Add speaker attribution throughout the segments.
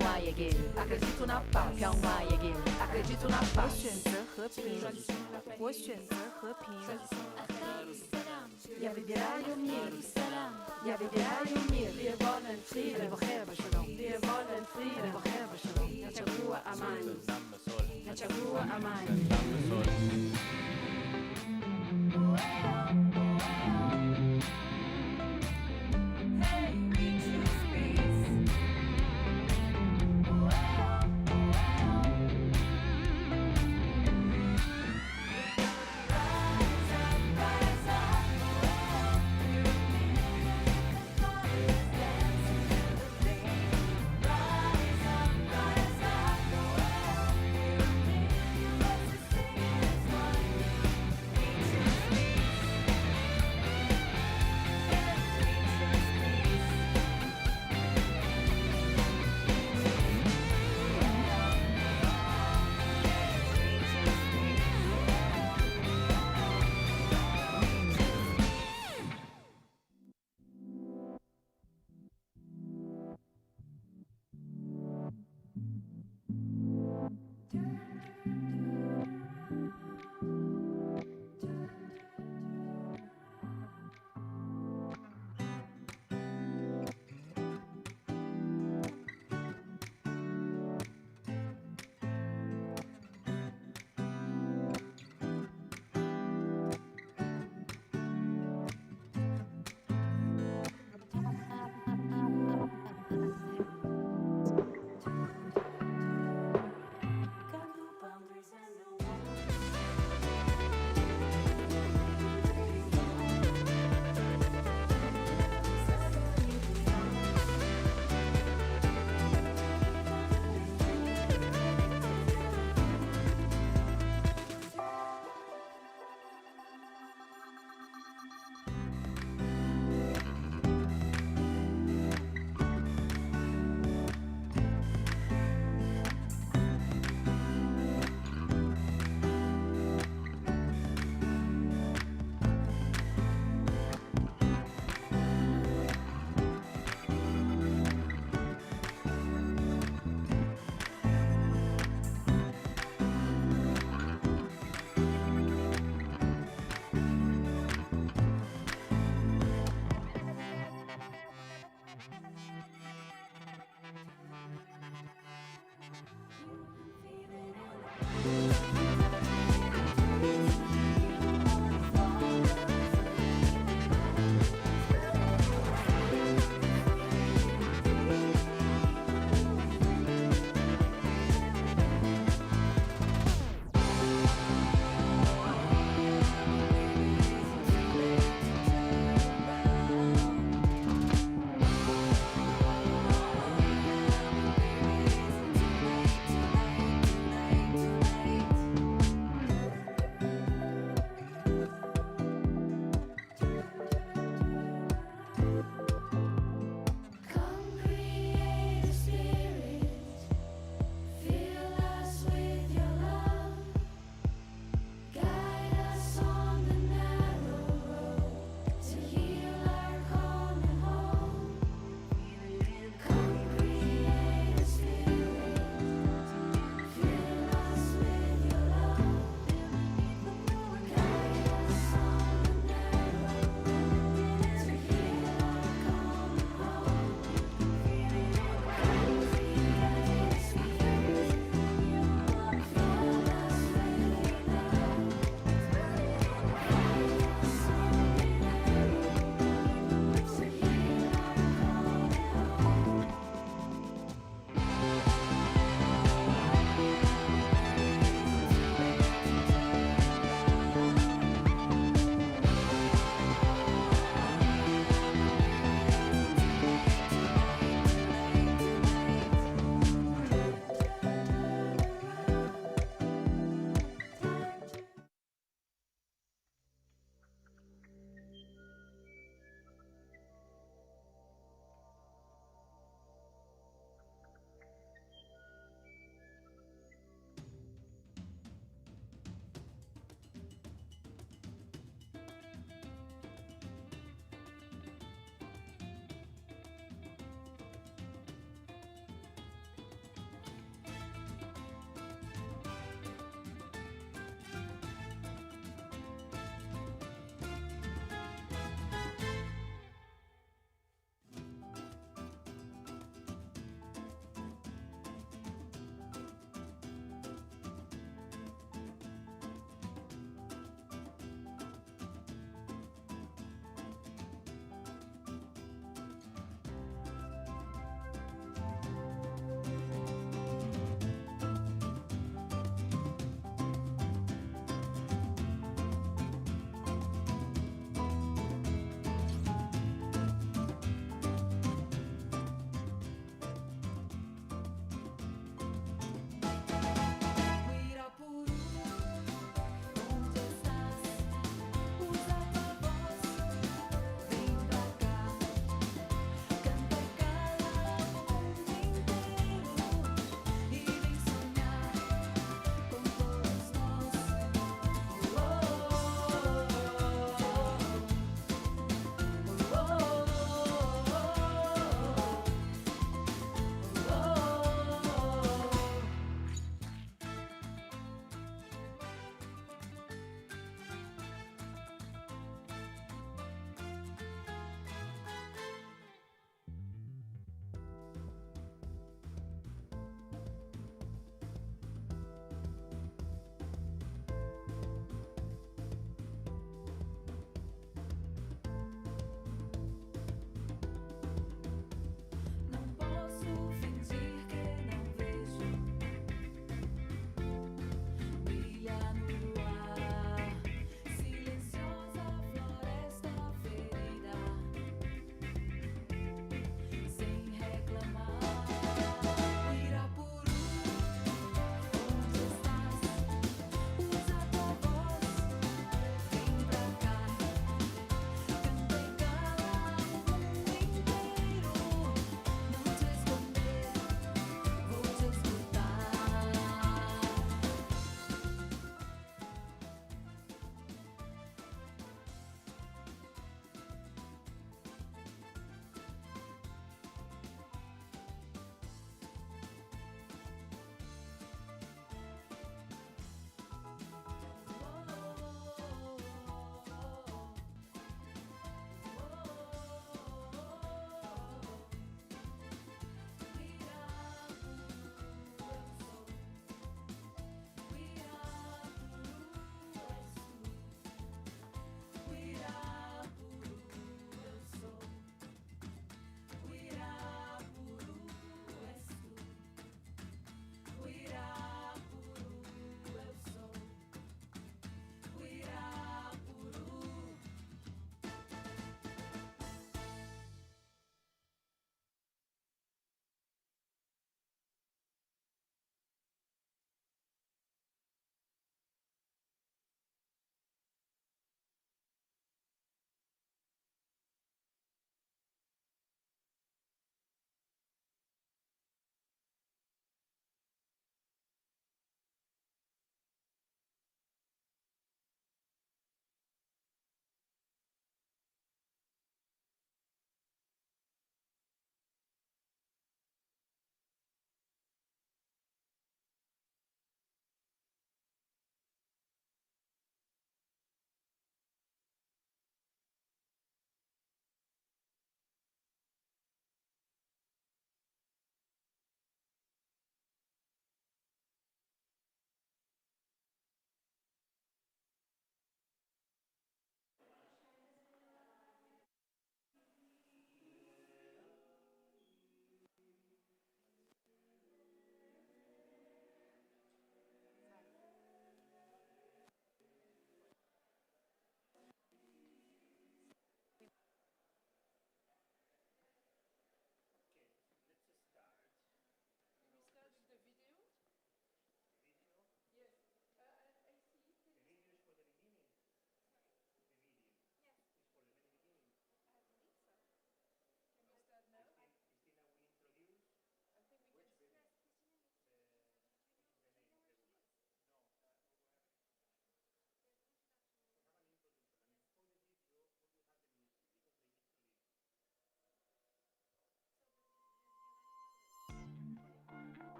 Speaker 1: 평화의 길 acredito na paz 평화의 길 acredito na
Speaker 2: 我
Speaker 1: paz
Speaker 2: 选择和平，我选择和平。
Speaker 1: يا بدي رايو مير يا بدي رايو مير دي volunteer اللي بخير بشرو دي volunteer اللي بخير بشرو nachagua amani nachagua amani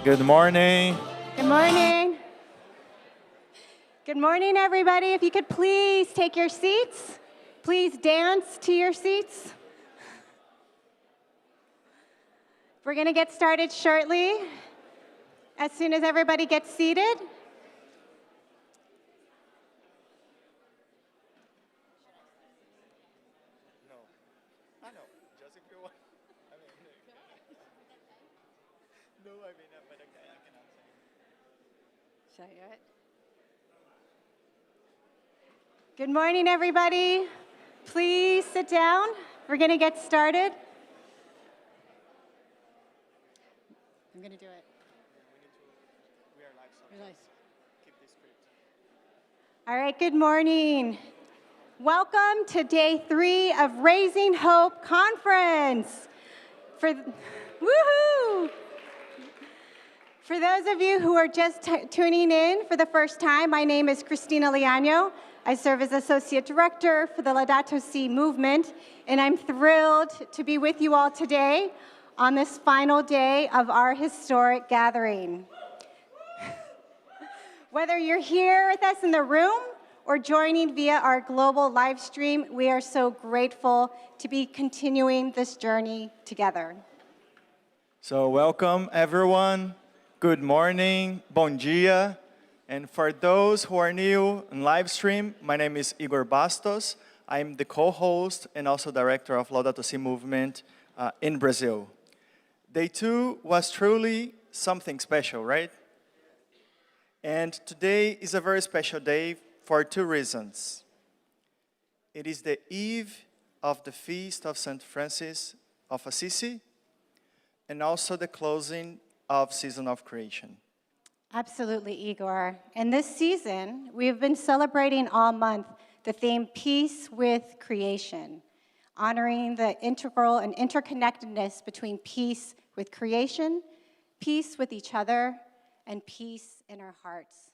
Speaker 3: Good morning.
Speaker 1: Good morning. Good morning, everybody. If you could please take your seats. Please dance to your seats. We're going to get started shortly, as soon as everybody gets seated. Good morning, everybody. Please sit down. We're going to get started. I'm going to do it. All right, good morning. Welcome to day 3 of Raising Hope Conference. Woohoo! For those of you who are just tuning in for the first time, my name is Christina Liano. I serve as Associate Director for the Laudato Si movement, and I'm thrilled to be with you all today on this final day of our historic gathering. Whether you're here with us in the room or joining via our global live stream, we are so grateful to be continuing this journey together.
Speaker 3: So welcome, everyone. Good morning, bom dia. And for those who are new on live stream, my name is Igor Bastos. I'm the co-host and also director of Laudato Si movement in Brazil. Day 2 was truly something special, right? And today is a very special day for 2 reasons. It is the eve of the feast of St. Francis of Assisi, and also the closing of Season of Creation.
Speaker 1: Absolutely, Igor. And this season, we've been celebrating all month the theme Peace with Creation, honoring the integral and interconnectedness between peace with creation, peace with each other, and peace in our hearts.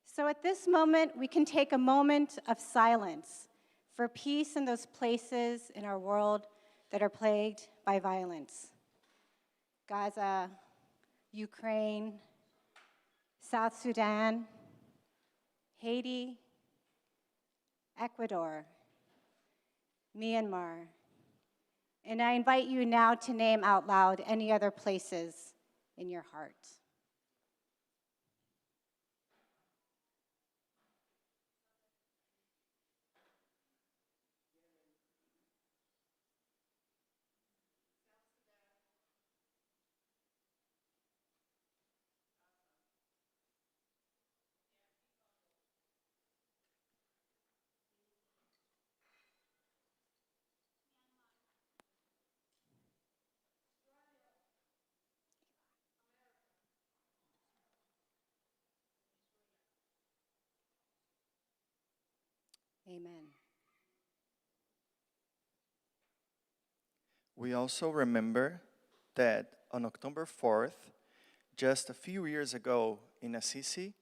Speaker 1: So at this moment, we can take a moment of silence for peace in those places in our world that are plagued by violence. Gaza, Ukraine, South Sudan, Haiti, Ecuador, Myanmar. And I invite you now to name out loud any other places in your heart. Amen.
Speaker 3: We also remember that on October 4th, just a few years ago in Assisi,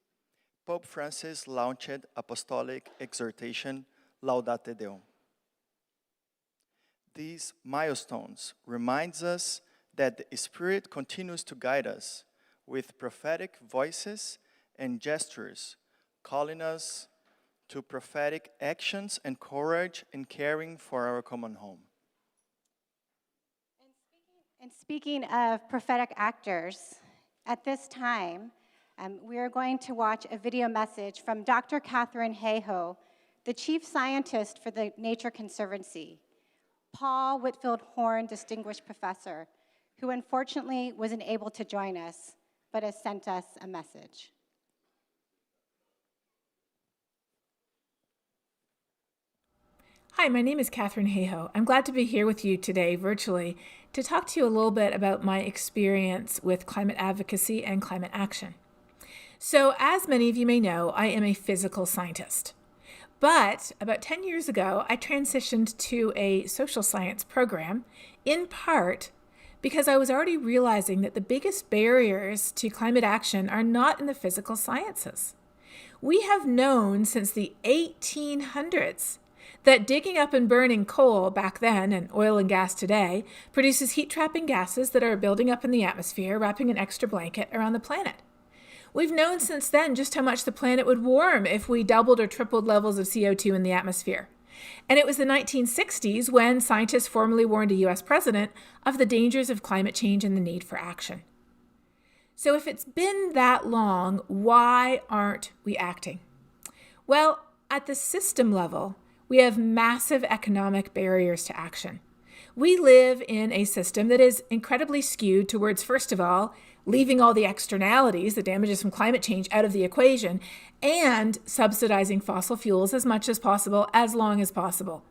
Speaker 3: Pope Francis launched apostolic exhortation Laudate Deum. These milestones reminds us that the Spirit continues to guide us with prophetic voices and gestures, calling us to prophetic actions and courage in caring for our common home.
Speaker 1: And speaking of prophetic actors, at this time, we are going to watch a video message from Dr. Catherine Hayhoe, the Chief Scientist for the Nature Conservancy, Paul Whitfield Horn Distinguished Professor, who unfortunately wasn't able to join us, but has sent us a message.
Speaker 4: Hi, my name is Catherine Hayhoe. I'm glad to be here with you today virtually to talk to you a little bit about my experience with climate advocacy and climate action. So, as many of you may know, I am a physical scientist. But about 10 years ago, I transitioned to a social science program, in part because I was already realizing that the biggest barriers to climate action are not in the physical sciences. We have known since the 1800s that digging up and burning coal back then and oil and gas today produces heat-trapping gases that are building up in the atmosphere, wrapping an extra blanket around the planet. We've known since then just how much the planet would warm if we doubled or tripled levels of CO2 in the atmosphere. And it was the 1960s when scientists formally warned a US president of the dangers of climate change and the need for action. So if it's been that long, why aren't we acting? Well, at the system level, we have massive economic barriers to action. We live in a system that is incredibly skewed towards, first of all, leaving all the externalities, the damages from climate change, out of the equation, and subsidizing fossil fuels as much as possible, as long as possible.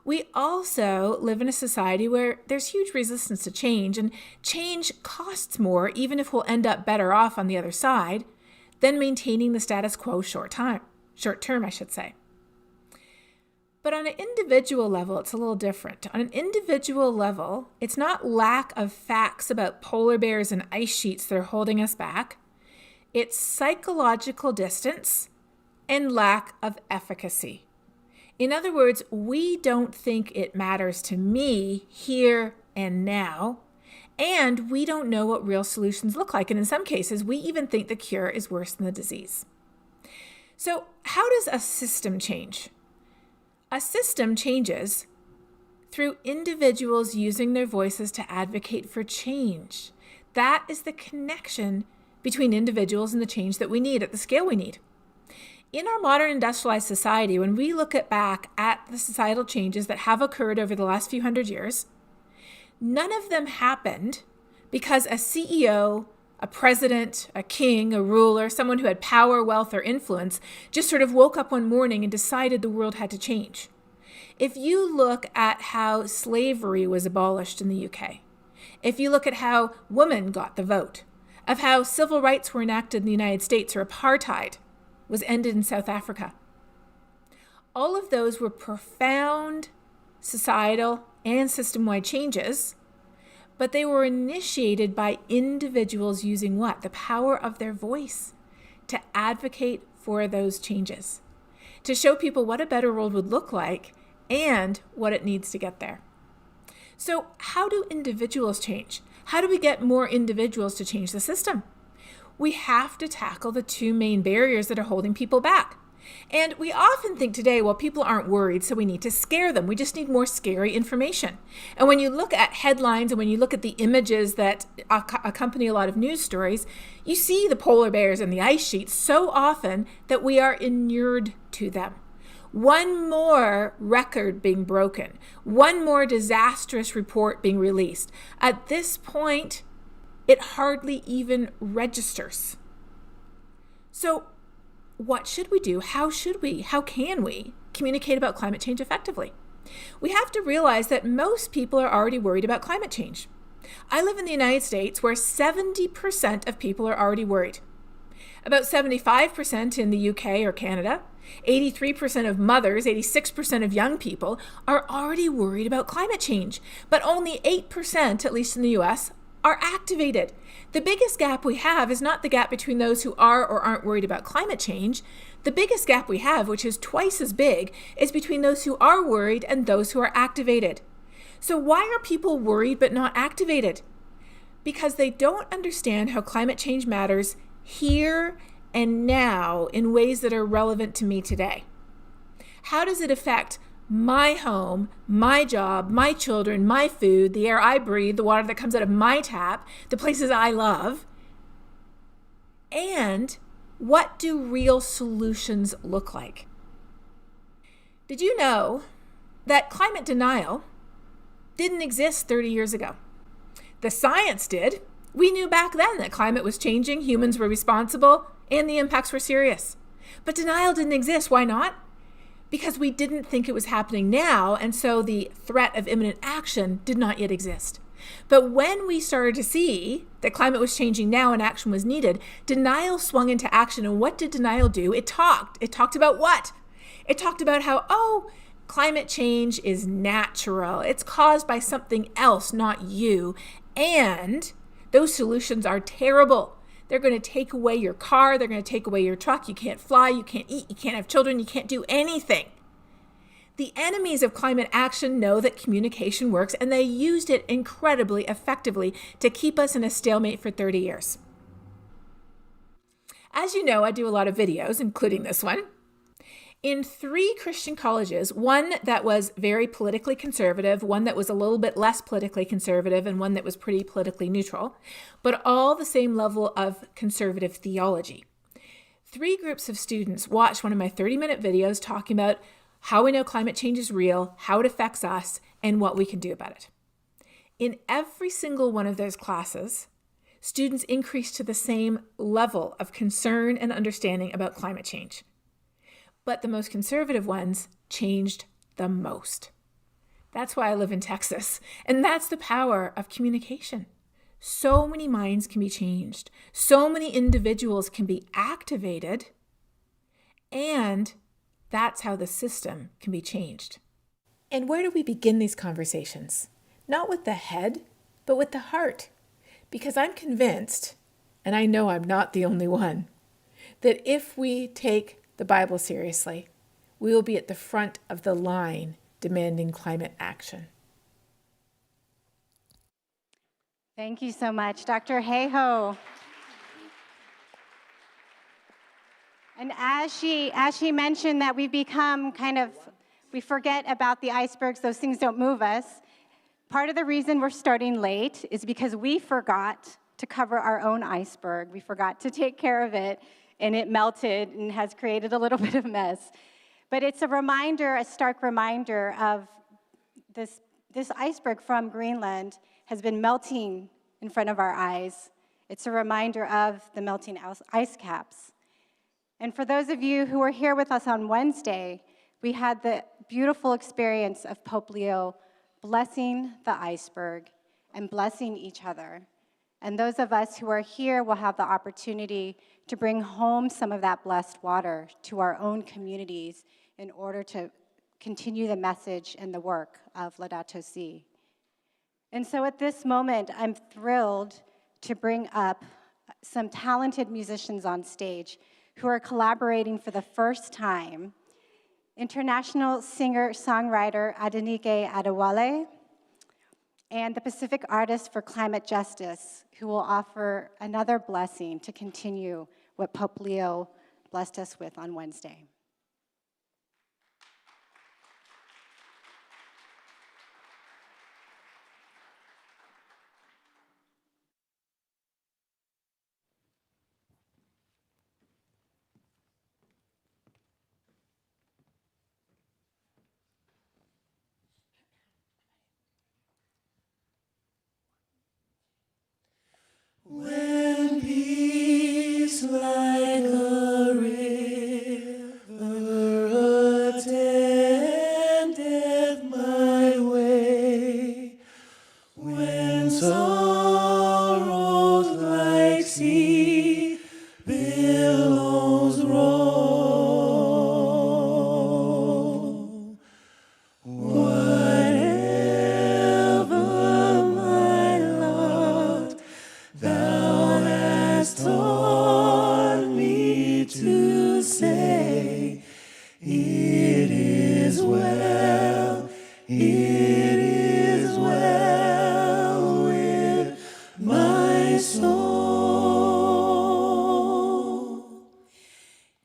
Speaker 4: We also live in a society where there's huge resistance to change, and change costs more, even if we'll end up better off on the other side, than maintaining the status quo short term. But on an individual level, it's a little different. On an individual level, it's not lack of facts about polar bears and ice sheets that are holding us back. It's psychological distance and lack of efficacy. In other words, we don't think it matters to me here and now, and we don't know what real solutions look like. And in some cases, we even think the cure is worse than the disease. So how does a system change? A system changes through individuals using their voices to advocate for change. That is the connection between individuals and the change that we need at the scale we need. In our modern industrialized society, when we look back at the societal changes that have occurred over the last few hundred years, none of them happened because a CEO, a president, a king, a ruler, someone who had power, wealth, or influence just sort of woke up one morning and decided the world had to change. If you look at how slavery was abolished in the UK, if you look at how women got the vote, of how civil rights were enacted in the United States or apartheid was ended in South Africa, all of those were profound societal and system-wide changes, but they were initiated by individuals using what? The power of their voice to advocate for those changes, to show people what a better world would look like and what it needs to get there. So how do individuals change? How do we get more individuals to change the system? We have to tackle the two main barriers that are holding people back. And we often think today, well, people aren't worried, so we need to scare them. We just need more scary information. And when you look at headlines and when you look at the images that accompany a lot of news stories, you see the polar bears and the ice sheets so often that we are inured to them. One more record being broken, one more disastrous report being released. At this point, it hardly even registers. So what should we do? How can we communicate about climate change effectively? We have to realize that most people are already worried about climate change. I live in the United States where 70% of people are already worried. About 75% in the UK or Canada, 83% of mothers, 86% of young people are already worried about climate change, but only 8%, at least in the US, are activated. The biggest gap we have is not the gap between those who are or aren't worried about climate change. The biggest gap we have, which is twice as big, is between those who are worried and those who are activated. So why are people worried but not activated? Because they don't understand how climate change matters here and now in ways that are relevant to me today. How does it affect my home, my job, my children, my food, the air I breathe, the water that comes out of my tap, the places I love? And what do real solutions look like? Did you know that climate denial didn't exist 30 years ago? The science did. We knew back then that climate was changing, humans were responsible, and the impacts were serious. But denial didn't exist. Why not? Because we didn't think it was happening now, and so the threat of imminent action did not yet exist. But when we started to see that climate was changing now and action was needed, denial swung into action. And what did denial do? It talked. It talked about what? It talked about how, climate change is natural. It's caused by something else, not you. And those solutions are terrible. They're going to take away your car. They're going to take away your truck. You can't fly. You can't eat. You can't have children. You can't do anything. The enemies of climate action know that communication works, and they used it incredibly effectively to keep us in a stalemate for 30 years. As you know, I do a lot of videos, including this one. In 3 Christian colleges, one that was very politically conservative, one that was a little bit less politically conservative, and one that was pretty politically neutral, but all the same level of conservative theology. 3 groups of students watched one of my 30-minute videos talking about how we know climate change is real, how it affects us, and what we can do about it. In every single one of those classes, students increased to the same level of concern and understanding about climate change. But the most conservative ones changed the most. That's why I live in Texas, and that's the power of communication. So many minds can be changed, so many individuals can be activated, and that's how the system can be changed. And where do we begin these conversations? Not with the head, but with the heart. Because I'm convinced, and I know I'm not the only one, that if we take the Bible seriously, we will be at the front of the line demanding climate action.
Speaker 5: Thank you so much, Dr. Hayhoe. And as she mentioned that we've become we forget about the icebergs, those things don't move us. Part of the reason we're starting late is because we forgot to cover our own iceberg. We forgot to take care of it, and it melted and has created a little bit of mess. But it's a reminder, a stark reminder of this iceberg from Greenland has been melting in front of our eyes. It's a reminder of the melting ice caps. And for those of you who were here with us on Wednesday, we had the beautiful experience of Pope Leo blessing the iceberg and blessing each other. And those of us who are here will have the opportunity to bring home some of that blessed water to our own communities in order to continue the message and the work of Laudato Si. And so at this moment, I'm thrilled to bring up some talented musicians on stage who are collaborating for the first time. International singer-songwriter Adenike Adewale, and the Pacific Artist for Climate Justice, who will offer another blessing to continue what Pope Leo blessed us with on Wednesday.
Speaker 1: When peace like a river attendeth my way, when sorrows like sea billows roll, whatever my lot, Thou hast taught me to say, it is well with my soul.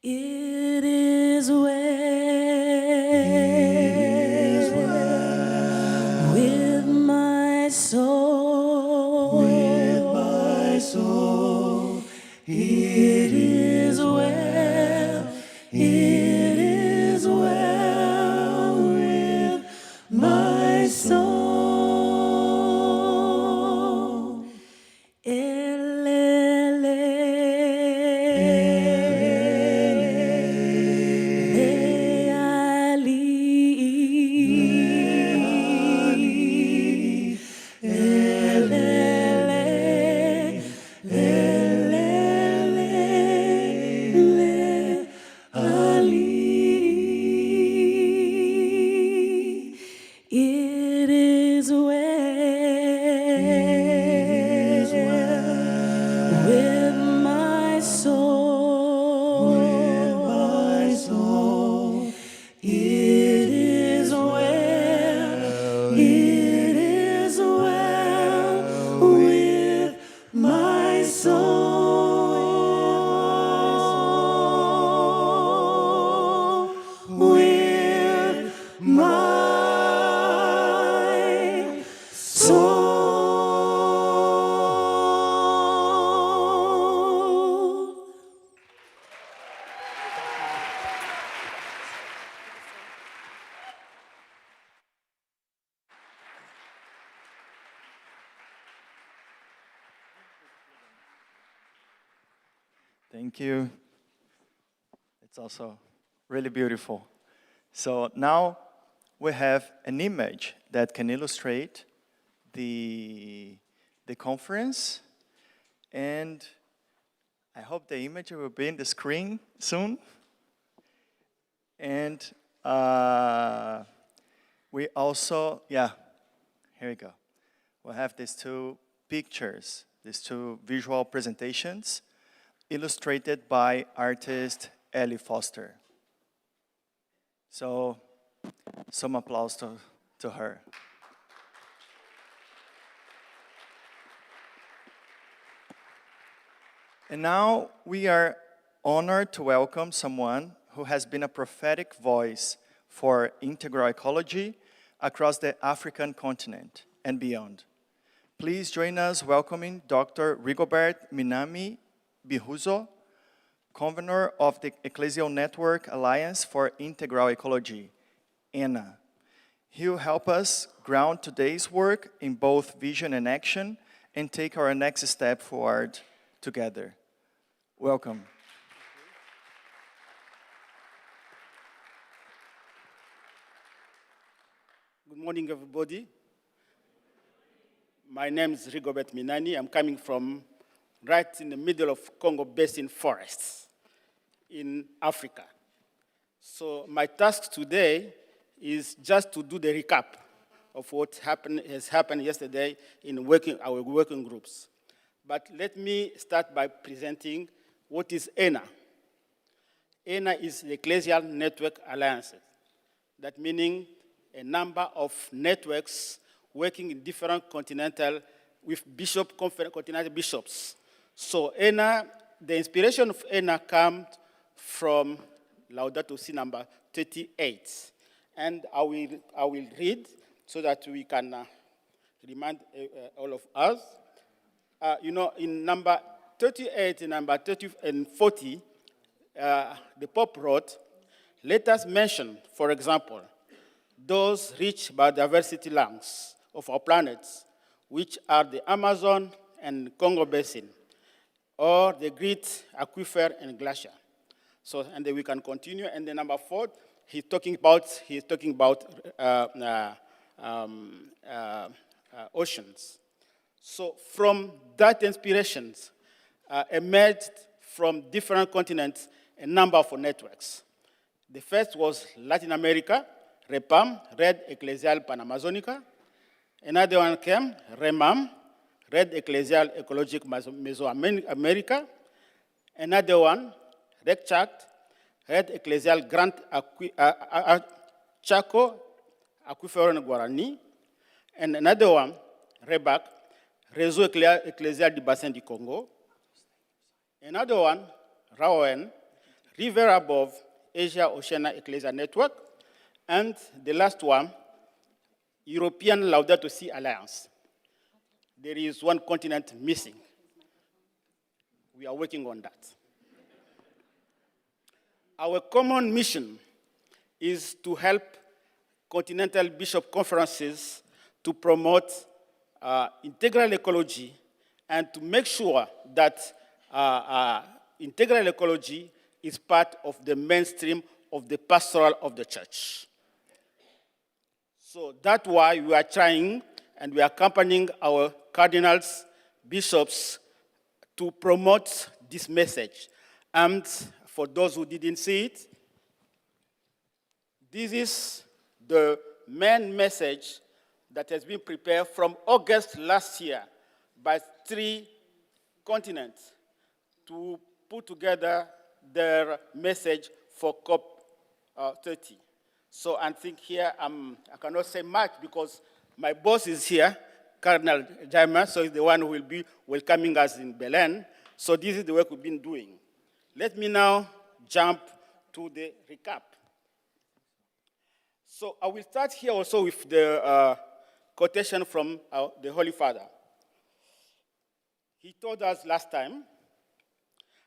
Speaker 1: It is well with my soul. It is well with my
Speaker 3: Thank you. It's also really beautiful. So now we have an image that can illustrate the conference, and I hope the image will be in the screen soon. And we also, here we go. We'll have these two pictures, these two visual presentations illustrated by artist Ellie Foster. So, some applause to her. And now we are honored to welcome someone who has been a prophetic voice for integral ecology across the African continent and beyond. Please join us welcoming Dr. Rigobert Minami Bihuzo, convener of the Ecclesial Network Alliance for Integral Ecology, ENA. He will help us ground today's work in both vision and action and take our next step forward together. Welcome.
Speaker 6: Good morning, everybody. My name is Rigobert Minani. I'm coming from right in the middle of Congo Basin forests in Africa. So my task today is just to do the recap of what has happened yesterday in our working groups. But let me start by presenting what is ENA. ENA is the Ecclesial Network Alliance. That meaning a number of networks working in different continental with continental bishops. So ENA, the inspiration of ENA comes from Laudato Si number 38. And I will read so that we can remind all of us. In number 38 and number 30 and 40, the Pope wrote, let us mention, for example, those rich biodiversity lands of our planets, which are the Amazon and Congo Basin, or the great aquifer and glacier. So, and then we can continue. And then number 4, he's talking about oceans. So from that inspirations emerged from different continents a number of networks. The first was Latin America, REPAM, Red Ecclesial Panamazonica. Another one came, REMAM, Red Ecclesial Ecologic Mesoamerica. Another one, RECCHACT, Red Ecclesial Grand Chaco, Aquifer Guarani. And another one, REBAC, Réseau Ecclésial du Bassin du Congo. Another one, RAON, River Above Asia Oceania Ecclesia Network. And the last one, European Laudato Si Alliance. There is one continent missing. We are working on that. Our common mission is to help continental bishop conferences to promote integral ecology and to make sure that integral ecology is part of the mainstream of the pastoral of the church. So that's why we are trying and we are accompanying our cardinals, bishops, to promote this message. And for those who didn't see it, this is the main message that has been prepared from August last year by 3 continents to put together their message for COP30. So I think here I cannot say much because my boss is here, Cardinal Jaima, so he's the one who will be welcoming us in Belen. So this is the work we've been doing. Let me now jump to the recap. So I will start here also with the quotation from the Holy Father. He told us last time,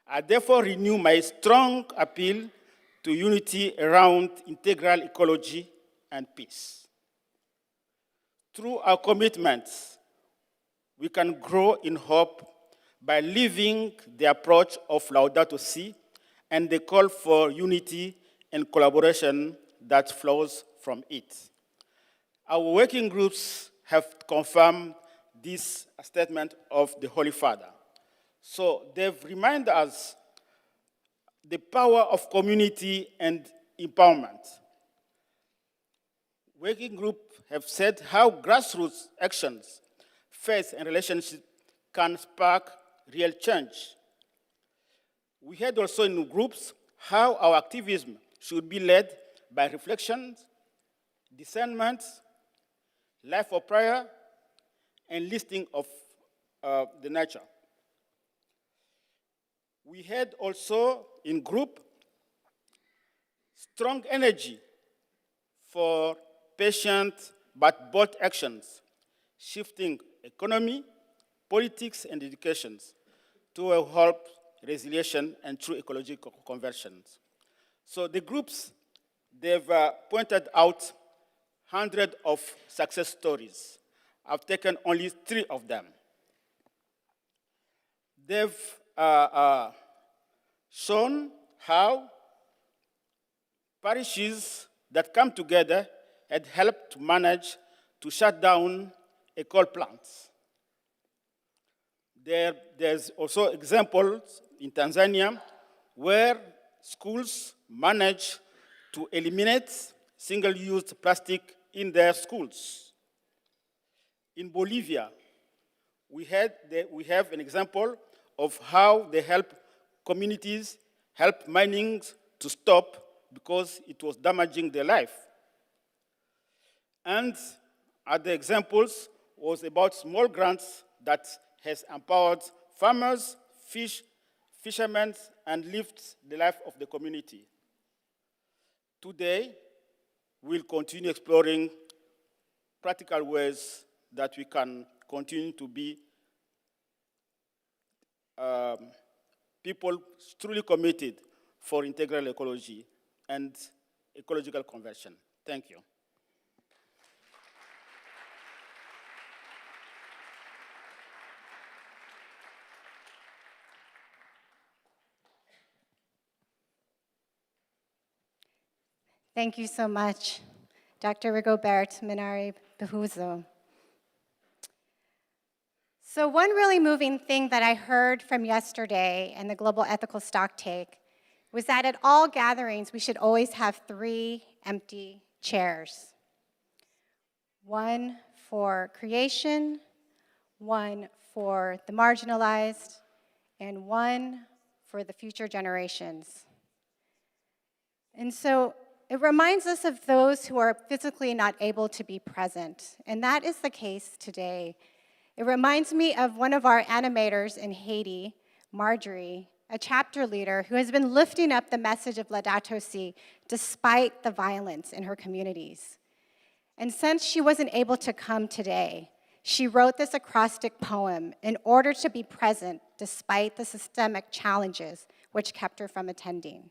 Speaker 6: I therefore renew my strong appeal to unity around integral ecology and peace. Through our commitments, we can grow in hope by living the approach of Laudato Si and the call for unity and collaboration that flows from it. Our working groups have confirmed this statement of the Holy Father. So they've reminded us the power of community and empowerment. Working groups have said how grassroots actions, faith, and relationships can spark real change. We heard also in groups how our activism should be led by reflections, discernment, life of prayer, and listening of the nature. We had also in group strong energy for patient but bold actions, shifting economy, politics, and education to help resilience and true ecological conversions. So the groups, they've pointed out hundreds of success stories. I've taken only 3 of them. They've shown how parishes that come together had helped to manage to shut down coal plants. There's also examples in Tanzania where schools managed to eliminate single-use plastic in their schools. In Bolivia, we have an example of how they help communities help mining to stop because it was damaging their life. And other examples was about small grants that has empowered farmers, fishermen, and lifts the life of the community. Today, we'll continue exploring practical ways that we can continue to be people truly committed for integral ecology and ecological conversion. Thank you.
Speaker 5: Thank you so much, Dr. Rigobert Minari Behuzo. So one really moving thing that I heard from yesterday in the Global Ethical Stocktake was that at all gatherings, we should always have 3 empty chairs. 1 for creation, 1 for the marginalized, and 1 for the future generations. And so it reminds us of those who are physically not able to be present, and that is the case today. It reminds me of one of our animators in Haiti, Marjorie, a chapter leader who has been lifting up the message of Laudato Si despite the violence in her communities. And since she wasn't able to come today, she wrote this acrostic poem in order to be present despite the systemic challenges which kept her from attending.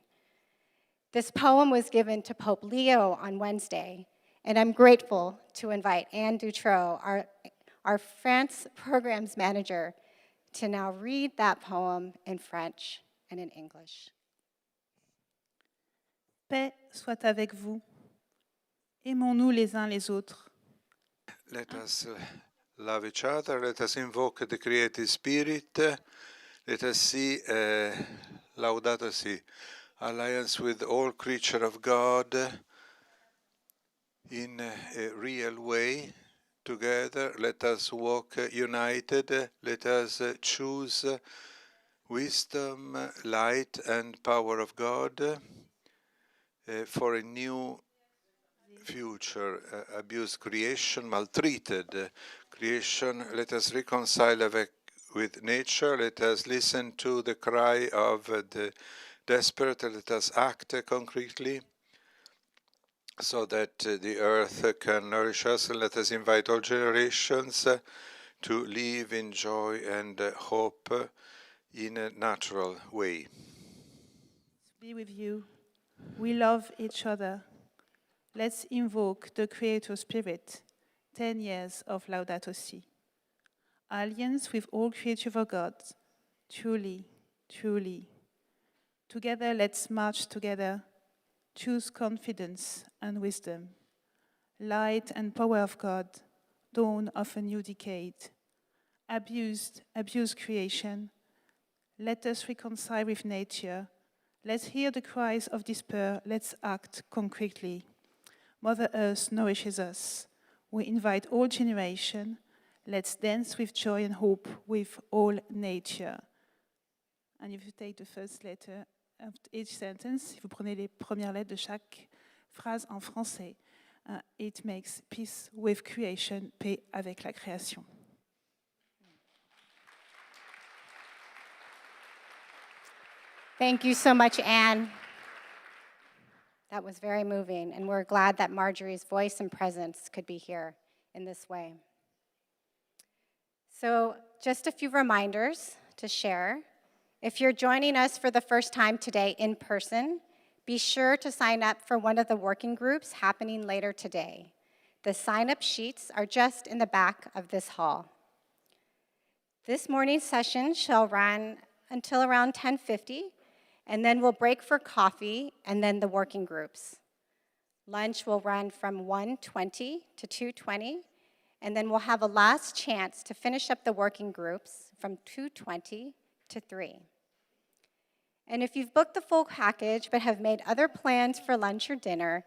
Speaker 5: This poem was given to Pope Leo on Wednesday, and I'm grateful to invite Anne Dutroux, our France programs manager, to now read that poem in French and in English.
Speaker 2: Paix soit avec vous. Aimons-nous les uns les autres.
Speaker 7: Let us love each other. Let us invoke the creative spirit. Let us see Laudato Si, alliance with all creature of God in a real way. Together, let us walk united. Let us choose wisdom, light, and power of God for a new future. Abused creation, maltreated creation. Let us reconcile with nature. Let us listen to the cry of the desperate. Let us act concretely, so that the earth can nourish us, and let us invite all generations to live in joy and hope in a natural way.
Speaker 2: Be with you. We love each other. Let's invoke the Creator Spirit, 10 years of Laudato Si. Alliance with all creature of God, truly, truly. Together, let's march together. Choose confidence and wisdom. Light and power of God, dawn of a new decade. Abused creation. Let us reconcile with nature. Let's hear the cries of despair. Let's act concretely. Mother Earth nourishes us. We invite all generations. Let's dance with joy and hope with all nature. And if you take the first letter of each sentence, si vous prenez les premières lettres de chaque phrase en français, it makes peace with creation, paix avec la création.
Speaker 5: Thank you so much, Anne. That was very moving, and we're glad that Marjorie's voice and presence could be here in this way. So, just a few reminders to share. If you're joining us for the first time today in person, be sure to sign up for one of the working groups happening later today. The sign-up sheets are just in the back of this hall. This morning's session shall run until around 10:50, and then we'll break for coffee and then the working groups. Lunch will run from 1:20 to 2:20, and then we'll have a last chance to finish up the working groups from 2:20 to 3. And if you've booked the full package but have made other plans for lunch or dinner,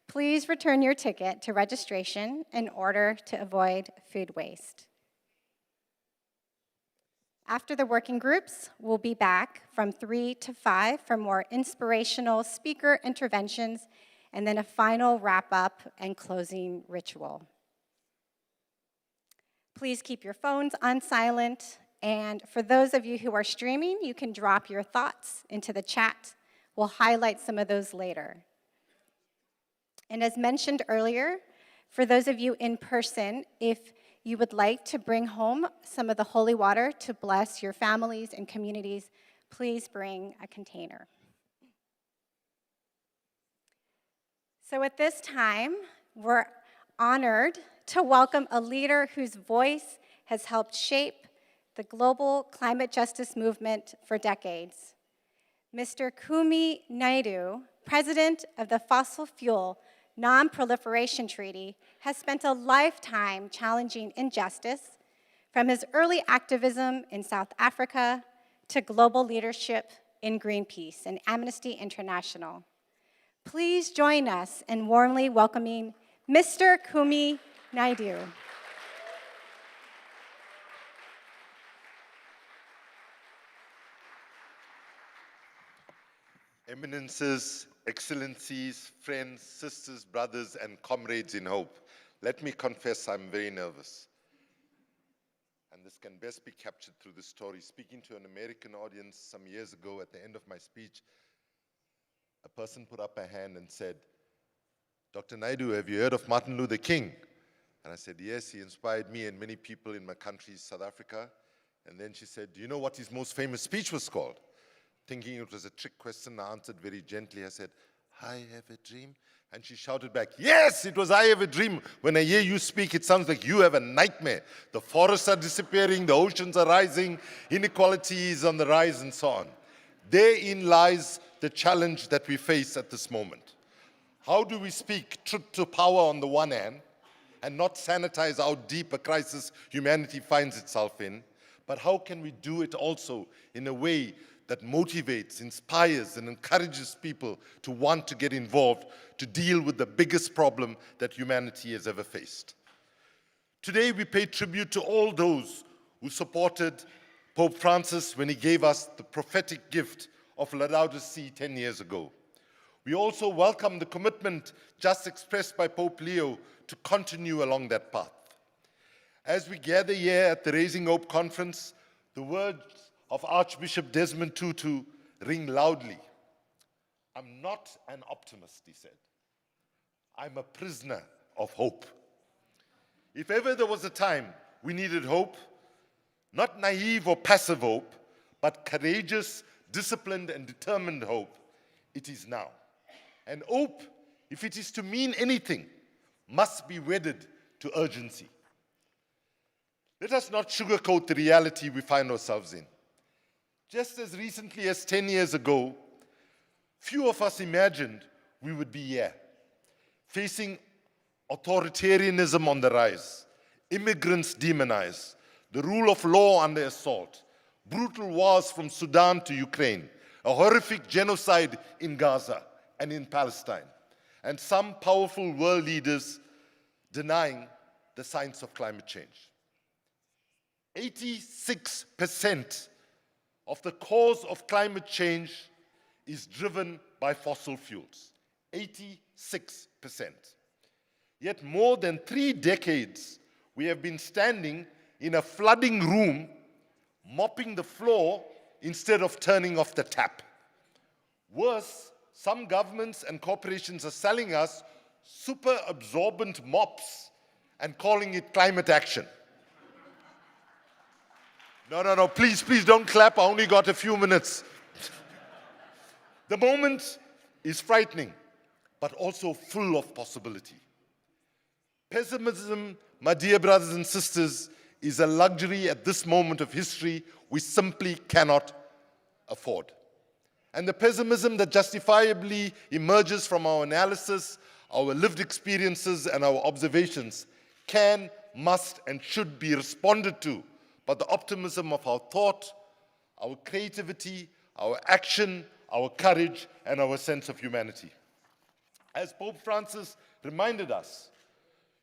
Speaker 5: please return your ticket to registration in order to avoid food waste. After the working groups, we'll be back from 3 to 5 for more inspirational speaker interventions and then a final wrap-up and closing ritual. Please keep your phones on silent, and for those of you who are streaming, you can drop your thoughts into the chat. We'll highlight some of those later. And as mentioned earlier, for those of you in person, if you would like to bring home some of the holy water to bless your families and communities, please bring a container. So at this time, we're honored to welcome a leader whose voice has helped shape the global climate justice movement for decades. Mr. Kumi Naidoo, president of the Fossil Fuel Non-Proliferation Treaty, has spent a lifetime challenging injustice, from his early activism in South Africa to global leadership in Greenpeace and Amnesty International. Please join us in warmly welcoming Mr. Kumi Naidoo.
Speaker 8: Eminences, excellencies, friends, sisters, brothers, and comrades in hope, let me confess I'm very nervous. And this can best be captured through the story. Speaking to an American audience some years ago at the end of my speech, a person put up a hand and said, "Dr. Naidoo, have you heard of Martin Luther King?" And I said, "Yes, he inspired me and many people in my country, South Africa." And then she said, "Do you know what his most famous speech was called?" Thinking it was a trick question, I answered very gently. I said, "I have a dream." And she shouted back, "Yes, it was I have a dream. When I hear you speak, it sounds like you have a nightmare. The forests are disappearing, the oceans are rising, inequality is on the rise, and so on." Therein lies the challenge that we face at this moment. How do we speak truth to power on the one hand and not sanitize how deep a crisis humanity finds itself in, but how can we do it also in a way that motivates, inspires, and encourages people to want to get involved to deal with the biggest problem that humanity has ever faced? Today, we pay tribute to all those who supported Pope Francis when he gave us the prophetic gift of Laudato Si 10 years ago. We also welcome the commitment just expressed by Pope Leo to continue along that path. As we gather here at the Raising Hope Conference, the words of Archbishop Desmond Tutu ring loudly. "I'm not an optimist," he said. "I'm a prisoner of hope." If ever there was a time we needed hope, not naive or passive hope, but courageous, disciplined, and determined hope, it is now. And hope, if it is to mean anything, must be wedded to urgency. Let us not sugarcoat the reality we find ourselves in. Just as recently as 10 years ago, few of us imagined we would be here, facing authoritarianism on the rise, immigrants demonized, the rule of law under assault, brutal wars from Sudan to Ukraine, a horrific genocide in Gaza and in Palestine, and some powerful world leaders denying the science of climate change. 86% of the cause of climate change is driven by fossil fuels. 86%. Yet more than 3 decades, we have been standing in a flooding room, mopping the floor instead of turning off the tap. Worse, some governments and corporations are selling us super absorbent mops and calling it climate action. No, please don't clap. I only got a few minutes. The moment is frightening, but also full of possibility. Pessimism, my dear brothers and sisters, is a luxury at this moment of history we simply cannot afford. And the pessimism that justifiably emerges from our analysis, our lived experiences, and our observations can, must, and should be responded to by the optimism of our thought, our creativity, our action, our courage, and our sense of humanity. As Pope Francis reminded us,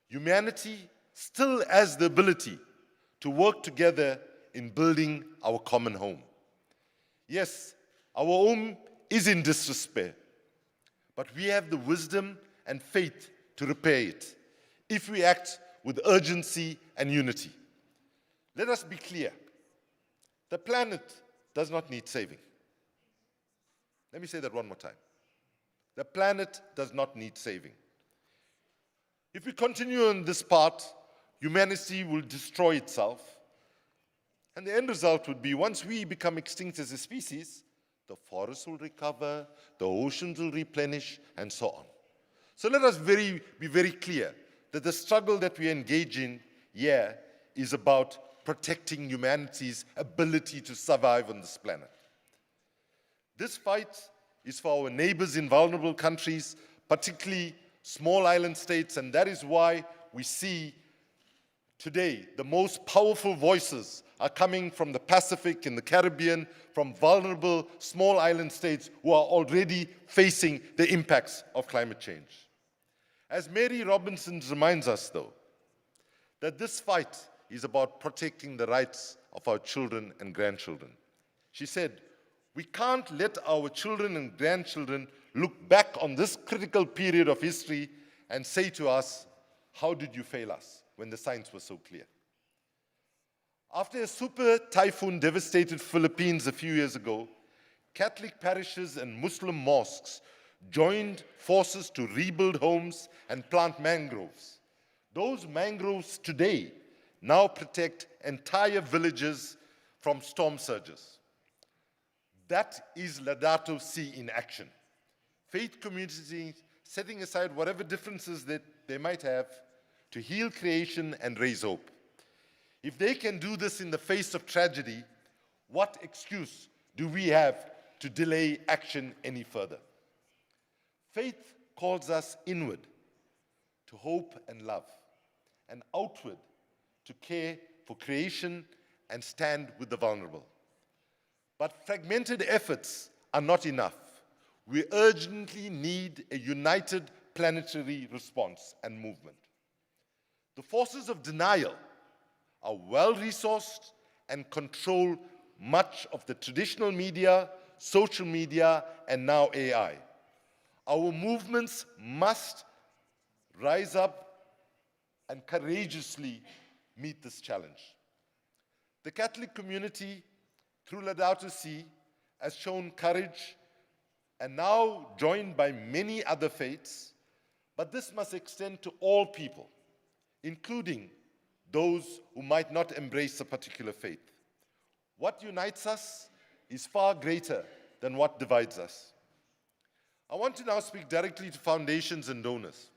Speaker 8: humanity still has the ability to work together in building our common home. Yes, our home is in disrepair, but we have the wisdom and faith to repair it if we act with urgency and unity. Let us be clear. The planet does not need saving. Let me say that one more time. The planet does not need saving. If we continue on this path, humanity will destroy itself. And the end result would be, once we become extinct as a species, the forests will recover, the oceans will replenish, and so on. So let us be very clear that the struggle that we engage in here is about protecting humanity's ability to survive on this planet. This fight is for our neighbors in vulnerable countries, particularly small island states, and that is why we see today the most powerful voices are coming from the Pacific and the Caribbean, from vulnerable small island states who are already facing the impacts of climate change. As Mary Robinson reminds us, though, that this fight is about protecting the rights of our children and grandchildren. She said, we can't let our children and grandchildren look back on this critical period of history and say to us, how did you fail us, when the signs were so clear? After a super typhoon devastated Philippines a few years ago, Catholic parishes and Muslim mosques joined forces to rebuild homes and plant mangroves. Those mangroves today now protect entire villages from storm surges. That is Laudato Si in action. Faith communities setting aside whatever differences that they might have to heal creation and raise hope. If they can do this in the face of tragedy, what excuse do we have to delay action any further? Faith calls us inward to hope and love, and outward to care for creation and stand with the vulnerable. But fragmented efforts are not enough. We urgently need a united planetary response and movement. The forces of denial are well-resourced and control much of the traditional media, social media, and now AI. Our movements must rise up and courageously meet this challenge. The Catholic community, through Laudato Si, has shown courage and now joined by many other faiths, but this must extend to all people, including those who might not embrace a particular faith. What unites us is far greater than what divides us. I want to now speak directly to foundations and donors.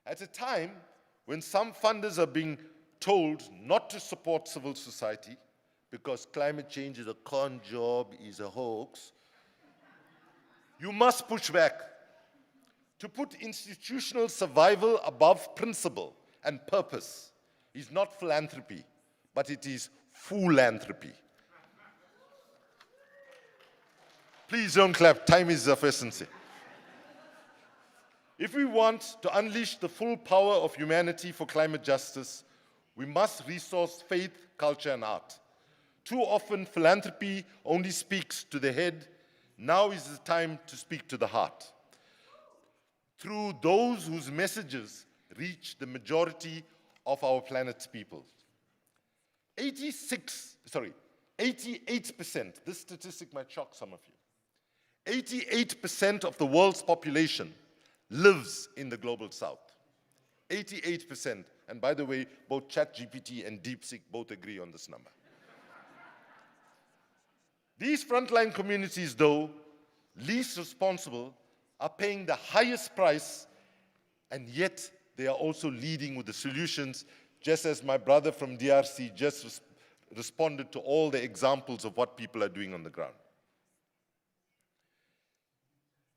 Speaker 8: At a time when some funders are being told not to support civil society, because climate change is a con job, is a hoax, you must push back. To put institutional survival above principle and purpose is not philanthropy, but it is philanthropy. Please don't clap, time is of essence. If we want to unleash the full power of humanity for climate justice, we must resource faith, culture, and art. Too often, philanthropy only speaks to the head. Now is the time to speak to the heart. Through those whose messages reach the majority of our planet's people. 88%, this statistic might shock some of you. 88% of the world's population lives in the global south. 88%. And by the way, both ChatGPT and DeepSeek both agree on this number. These frontline communities, though least responsible, are paying the highest price, and yet they are also leading with the solutions, just as my brother from DRC just responded to all the examples of what people are doing on the ground.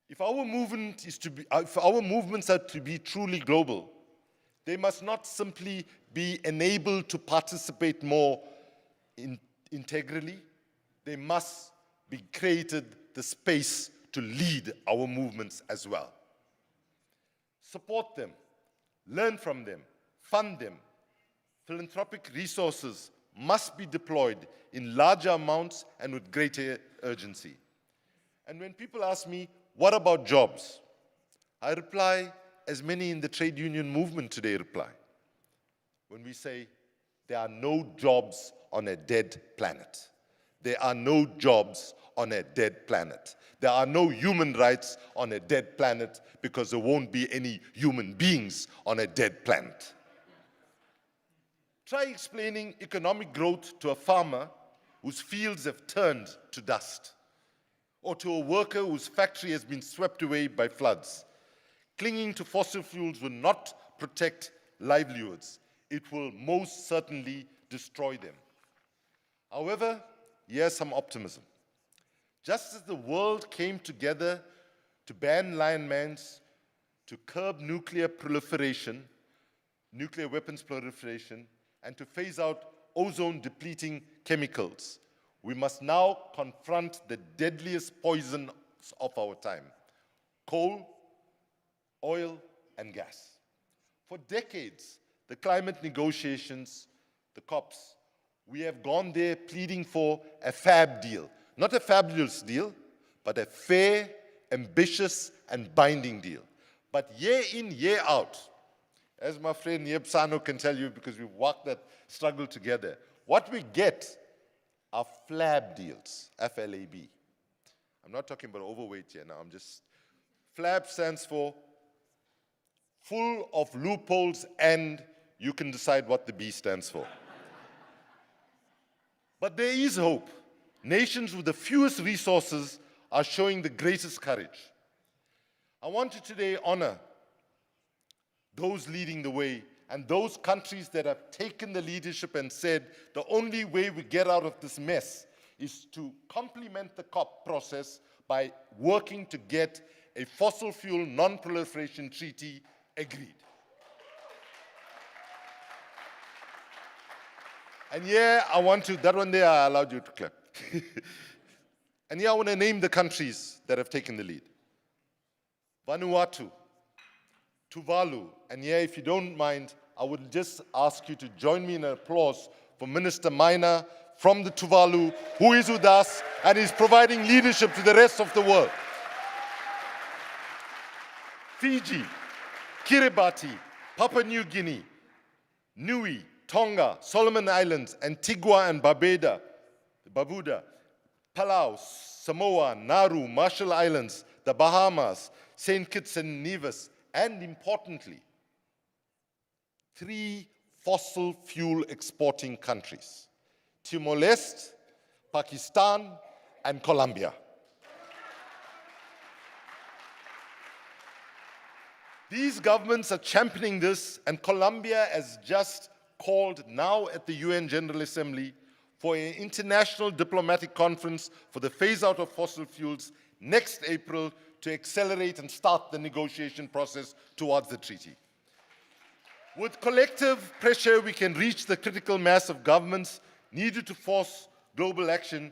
Speaker 8: If our movements are to be truly global, they must not simply be enabled to participate more integrally, they must be created the space to lead our movements as well. Support them, learn from them, fund them. Philanthropic resources must be deployed in larger amounts and with greater urgency. And when people ask me, what about jobs? I reply, as many in the trade union movement today reply, when we say, there are no jobs on a dead planet. There are no jobs on a dead planet. There are no human rights on a dead planet because there won't be any human beings on a dead planet. Try explaining economic growth to a farmer whose fields have turned to dust, or to a worker whose factory has been swept away by floods. Clinging to fossil fuels will not protect livelihoods. It will most certainly destroy them. However, here's some optimism. Just as the world came together to ban landmines, to curb nuclear weapons proliferation, and to phase out ozone-depleting chemicals, we must now confront the deadliest poisons of our time: coal, oil, and gas. For decades, the climate negotiations, the COPs, we have gone there pleading for a fab deal. Not a fabulous deal, but a fair, ambitious, and binding deal. But year in, year out, as my friend Yebsano can tell you, because we've walked that struggle together, what we get are FLAB deals, F-L-A-B. I'm not talking about overweight here now, FLAB stands for full of loopholes, and you can decide what the B stands for. But there is hope. Nations with the fewest resources are showing the greatest courage. I want to today honor those leading the way and those countries that have taken the leadership and said the only way we get out of this mess is to complement the COP process by working to get a fossil fuel non-proliferation treaty agreed. And yeah, that one there I allowed you to clap. And yeah, I want to name the countries that have taken the lead. Vanuatu, Tuvalu, and yeah, if you don't mind, I would just ask you to join me in an applause for Minister Maina from the Tuvalu, who is with us and is providing leadership to the rest of the world. Fiji, Kiribati, Papua New Guinea, Niue, Tonga, Solomon Islands, Antigua and Barbuda, Palau, Samoa, Nauru, Marshall Islands, the Bahamas, St. Kitts and Nevis, and importantly, 3 fossil fuel exporting countries: Timor-Leste, Pakistan, and Colombia. These governments are championing this, and Colombia has just called now at the UN General Assembly for an international diplomatic conference for the phase-out of fossil fuels next April to accelerate and start the negotiation process towards the treaty. With collective pressure, we can reach the critical mass of governments needed to force global action,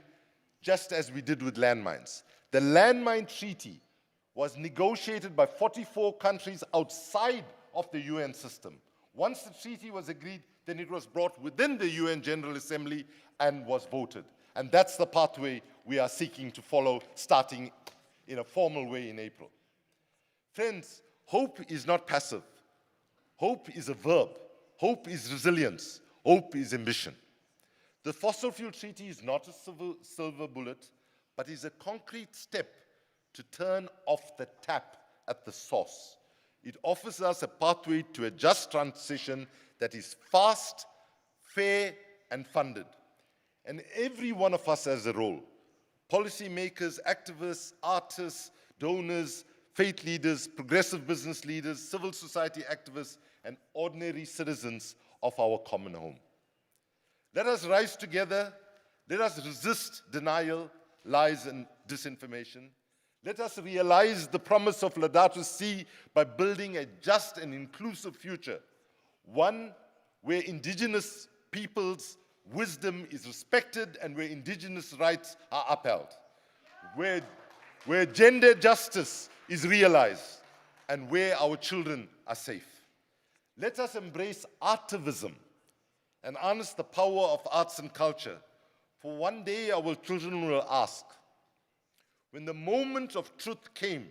Speaker 8: just as we did with landmines. The landmine treaty was negotiated by 44 countries outside of the UN system. Once the treaty was agreed, then it was brought within the UN General Assembly and was voted. And that's the pathway we are seeking to follow, starting in a formal way in April. Friends, hope is not passive. Hope is a verb. Hope is resilience. Hope is ambition. The fossil fuel treaty is not a silver bullet, but is a concrete step to turn off the tap at the source. It offers us a pathway to a just transition that is fast, fair, and funded. And every one of us has a role. Policymakers, activists, artists, donors, faith leaders, progressive business leaders, civil society activists, and ordinary citizens of our common home. Let us rise together. Let us resist denial, lies, and disinformation. Let us realize the promise of Laudato Si by building a just and inclusive future, one where indigenous peoples' wisdom is respected and where indigenous rights are upheld, where gender justice is realized, and where our children are safe. Let us embrace artivism and harness the power of arts and culture, for one day our children will ask, when the moment of truth came,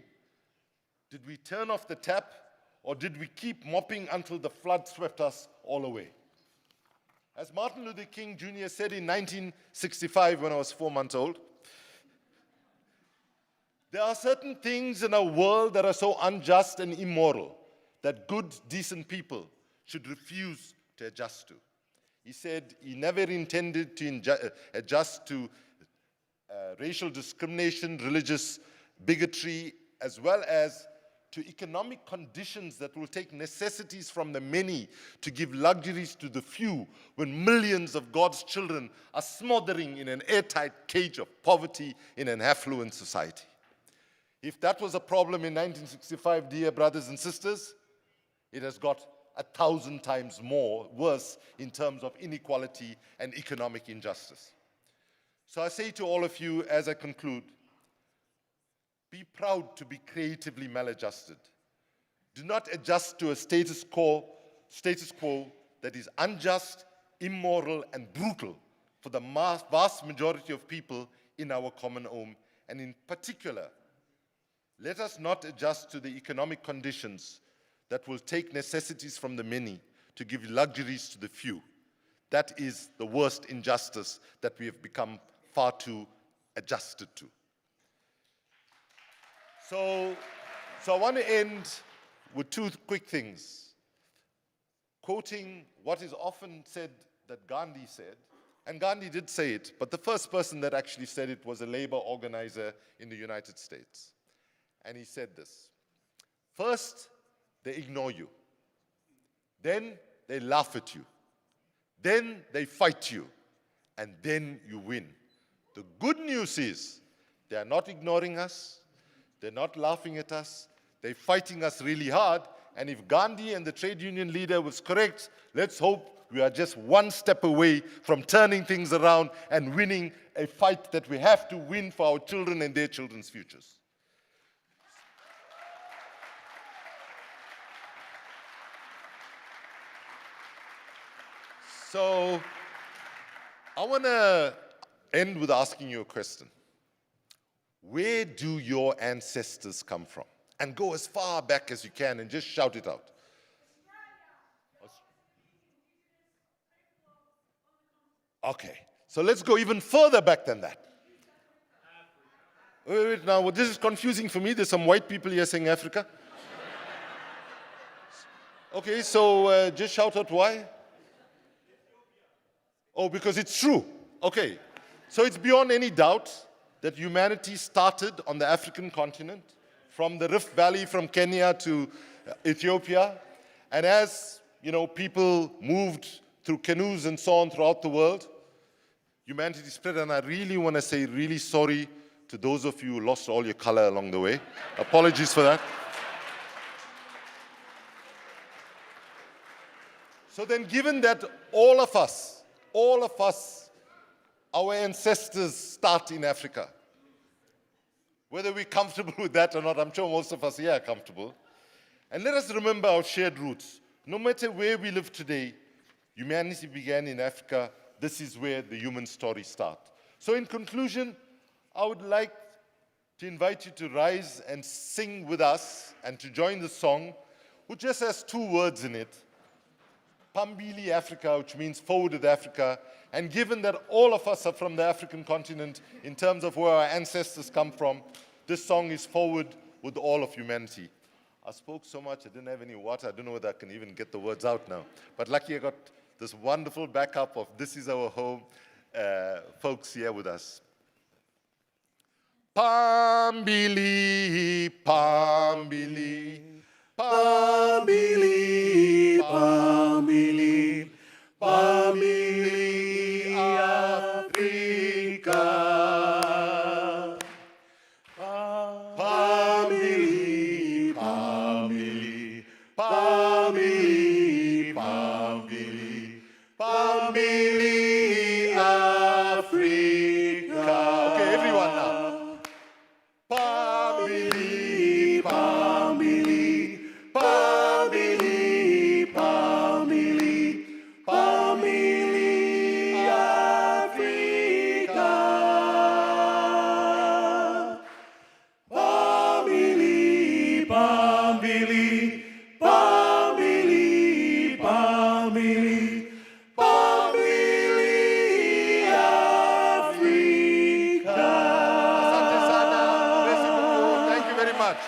Speaker 8: did we turn off the tap or did we keep mopping until the flood swept us all away? As Martin Luther King Jr. said in 1965 when I was 4 months old, there are certain things in our world that are so unjust and immoral that good, decent people should refuse to adjust to. He said he never intended to adjust to racial discrimination, religious bigotry, as well as to economic conditions that will take necessities from the many to give luxuries to the few when millions of God's children are smothering in an airtight cage of poverty in an affluent society. If that was a problem in 1965, dear brothers and sisters, it has got 1,000 times more worse in terms of inequality and economic injustice. So I say to all of you as I conclude, be proud to be creatively maladjusted. Do not adjust to a status quo that is unjust, immoral, and brutal for the vast majority of people in our common home. And in particular, let us not adjust to the economic conditions that will take necessities from the many to give luxuries to the few. That is the worst injustice that we have become far too adjusted to. So I want to end with two quick things. Quoting what is often said that Gandhi said, and Gandhi did say it, but the first person that actually said it was a labor organizer in the United States. And he said this: first, they ignore you. Then they laugh at you. Then they fight you. And then you win. The good news is they are not ignoring us. They're not laughing at us. They're fighting us really hard. And if Gandhi and the trade union leader was correct, let's hope we are just one step away from turning things around and winning a fight that we have to win for our children and their children's futures. So I want to end with asking you a question. Where do your ancestors come from? And go as far back as you can and just shout it out. Okay, so let's go even further back than that. Wait, now, well, this is confusing for me. There's some white people here saying Africa. Okay, so just shout out why. Oh, because it's true. Okay, so it's beyond any doubt that humanity started on the African continent, from the Rift Valley, from Kenya to Ethiopia. And as, people moved through canoes and so on throughout the world, humanity spread, and I really want to say really sorry to those of you who lost all your color along the way. Apologies for that. So then, given that all of us, our ancestors start in Africa, whether we're comfortable with that or not, I'm sure most of us here are comfortable. And let us remember our shared roots. No matter where we live today, humanity began in Africa. This is where the human story starts. So in conclusion, I would like to invite you to rise and sing with us and to join the song, which just has 2 words in it. Pambili Africa, which means forwarded Africa. And given that all of us are from the African continent in terms of where our ancestors come from, this song is forward with all of humanity. I spoke so much, I didn't have any water. I don't know whether I can even get the words out now. But lucky I got this wonderful backup of This Is Our Home folks here with us. Pambili, Pambili, Pambili, Pambili, Pambili, Africa. Pambili, Pambili, Pambili, Pambili, Pambili, Africa. Okay, everyone now. Pambili, Pambili, Pambili, Pambili, Pambili, Africa. Pambili, Pambili, Pambili, Pambili, Pambili, Africa. Asante sana. Merci beaucoup. Thank you very much.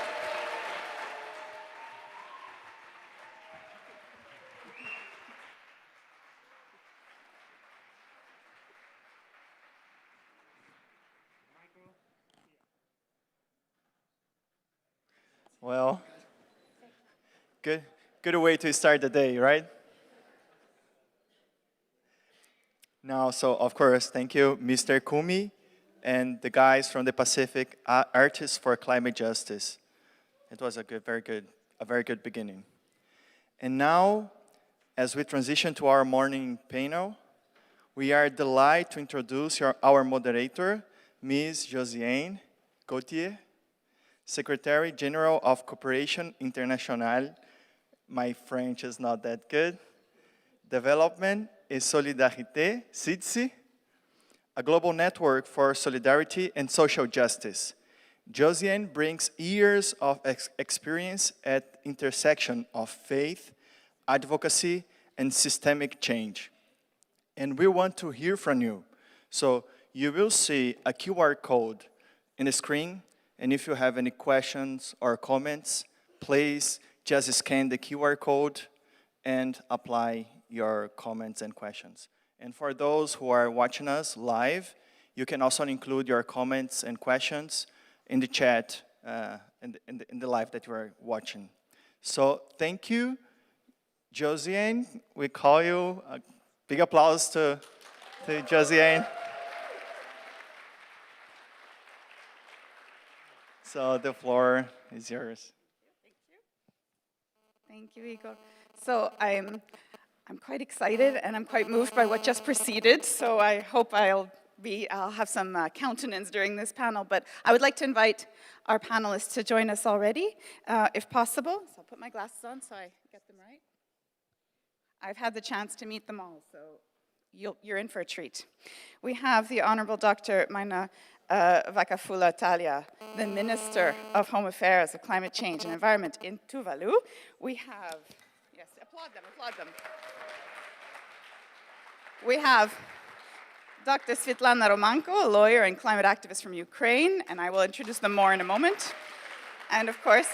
Speaker 3: Well, good way to start the day, right? Now, so of course, thank you, Mr. Kumi, and the guys from the Pacific Artists for Climate Justice. It was a very good beginning. And now, as we transition to our morning panel, we are delighted to introduce our moderator, Ms. Josiane Gauthier, Secretary General of Coopération Internationale. My French is not that good. Development et Solidarité, CEST, a global network for solidarity and social justice. Josiane brings years of experience at intersection of faith, advocacy, and systemic change. And we want to hear from you. So you will see a QR code in the screen, and if you have any questions or comments, please just scan the QR code and apply your comments and questions. And for those who are watching us live, you can also include your comments and questions in the chat, in the live that you are watching. So thank you, Josiane. We call you. A big applause to Josiane. So the floor is yours.
Speaker 9: Thank you, Igor. So I'm quite excited and I'm quite moved by what just preceded. So I hope I'll have some countenance during this panel. But I would like to invite our panelists to join us already, if possible. So I'll put my glasses on so I get them right. I've had the chance to meet them all, so you're in for a treat. We have the Honorable Dr. Maina Vakafula Talia, the Minister of Home Affairs, of Climate Change and Environment in Tuvalu. We have, yes, applaud them. We have Dr. Svitlana Romanko, a lawyer and climate activist from Ukraine, and I will introduce them more in a moment. And of course,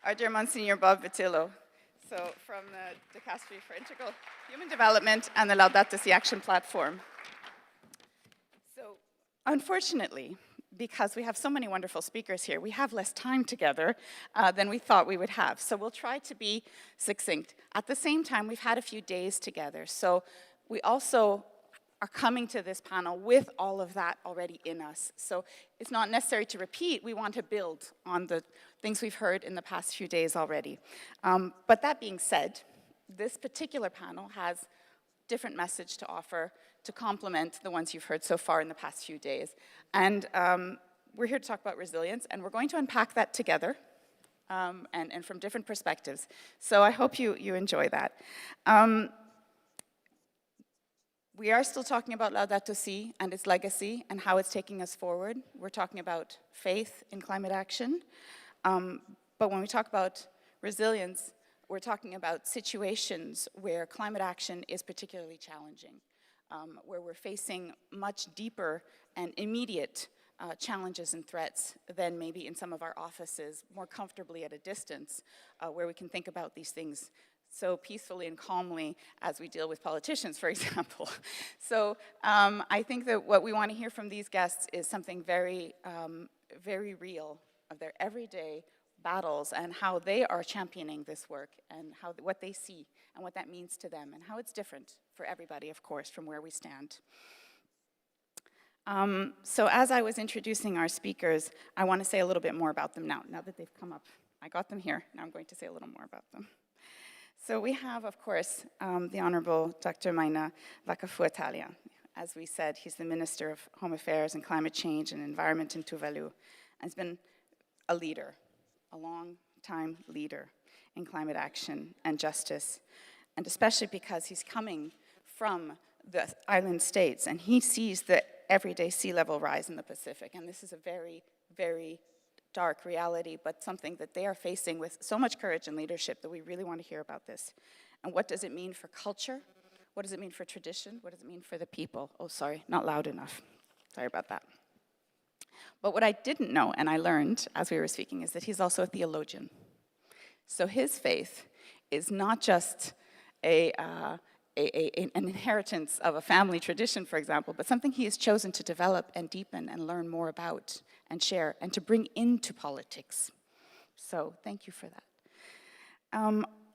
Speaker 9: our dear Monsignor Bob Vitillo, so from the Dicastery for Integral Human Development and the Laudato Si Action Platform. So, unfortunately, because we have so many wonderful speakers here, we have less time together than we thought we would have. So we'll try to be succinct. At the same time, we've had a few days together. So we also are coming to this panel with all of that already in us. So it's not necessary to repeat. We want to build on the things we've heard in the past few days already. But that being said, this particular panel has different message to offer to complement the ones you've heard so far in the past few days. And we're here to talk about resilience, and we're going to unpack that together and from different perspectives. So I hope you enjoy that. We are still talking about Laudato Si and its legacy and how it's taking us forward. We're talking about faith in climate action. But when we talk about resilience, we're talking about situations where climate action is particularly challenging, where we're facing much deeper and immediate challenges and threats than maybe in some of our offices, more comfortably at a distance, where we can think about these things so peacefully and calmly as we deal with politicians, for example. So I think that what we want to hear from these guests is something very, very real of their everyday battles and how they are championing this work and what they see and what that means to them and how it's different for everybody, of course, from where we stand. So as I was introducing our speakers, I want to say a little bit more about them now that they've come up. I got them here, now I'm going to say a little more about them. So we have, of course, the Honorable Dr. Maina Vacafuatalia. As we said, he's the Minister of Home Affairs and Climate Change and Environment in Tuvalu, and has been a leader, a long-time leader in climate action and justice, and especially because he's coming from the island states, and he sees the everyday sea level rise in the Pacific, and this is a very, very dark reality, but something that they are facing with so much courage and leadership that we really want to hear about this. And what does it mean for culture? What does it mean for tradition? What does it mean for the people? Oh, sorry, not loud enough. Sorry about that. But what I didn't know, and I learned as we were speaking, is that he's also a theologian. So his faith is not just an inheritance of a family tradition, for example, but something he has chosen to develop and deepen and learn more about and share and to bring into politics. So thank you for that.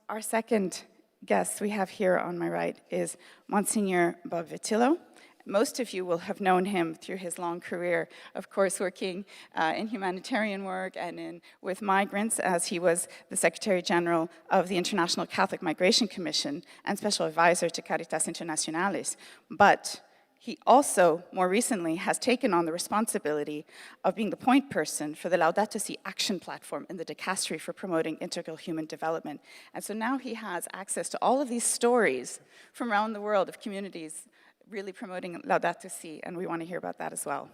Speaker 9: Our second guest we have here on my right is Monsignor Bob Vitillo. Most of you will have known him through his long career, of course, working in humanitarian work and with migrants, as he was the Secretary General of the International Catholic Migration Commission and Special Advisor to Caritas Internationalis. But he also, more recently, has taken on the responsibility of being the point person for the Laudato Si action platform in the dicastery for promoting integral human development. And so now he has access to all of these stories from around the world of communities really promoting Laudato Si, and we want to hear about that as well.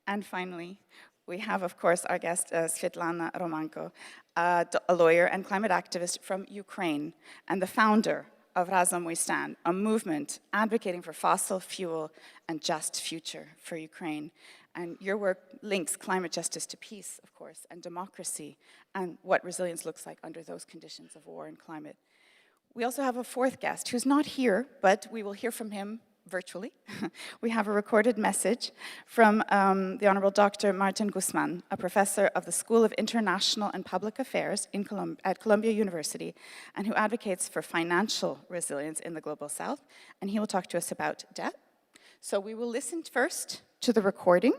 Speaker 9: And finally, we have, of course, our guest, Svetlana Romanko, a lawyer and climate activist from Ukraine, and the founder of Razom We Stand, a movement advocating for fossil fuel and just future for Ukraine. And your work links climate justice to peace, of course, and democracy, and what resilience looks like under those conditions of war and climate. We also have a fourth guest who's not here, but we will hear from him virtually. We have a recorded message from the Honorable Dr. Martin Guzman, a professor of the School of International and Public Affairs at Columbia University, and who advocates for financial resilience in the Global South, and he will talk to us about debt. So we will listen first to the recording,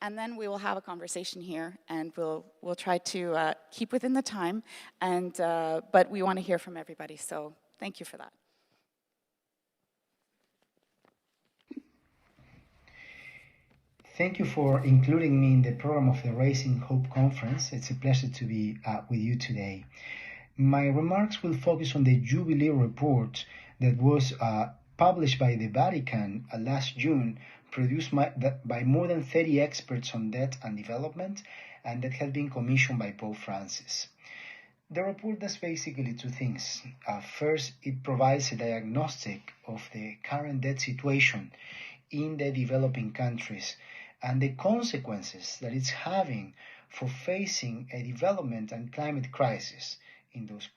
Speaker 9: and then we will have a conversation here, and we'll try to keep within the time, and but we want to hear from everybody, so thank you for that.
Speaker 10: Thank you for including me in the program of the Raising Hope Conference. It's a pleasure to be with you today. My remarks will focus on the Jubilee report that was published by the Vatican last June, produced by more than 30 experts on debt and development, and that had been commissioned by Pope Francis. The report does basically two things. First, it provides a diagnostic of the current debt situation in the developing countries and the consequences that it's having for facing a development and climate crisis in those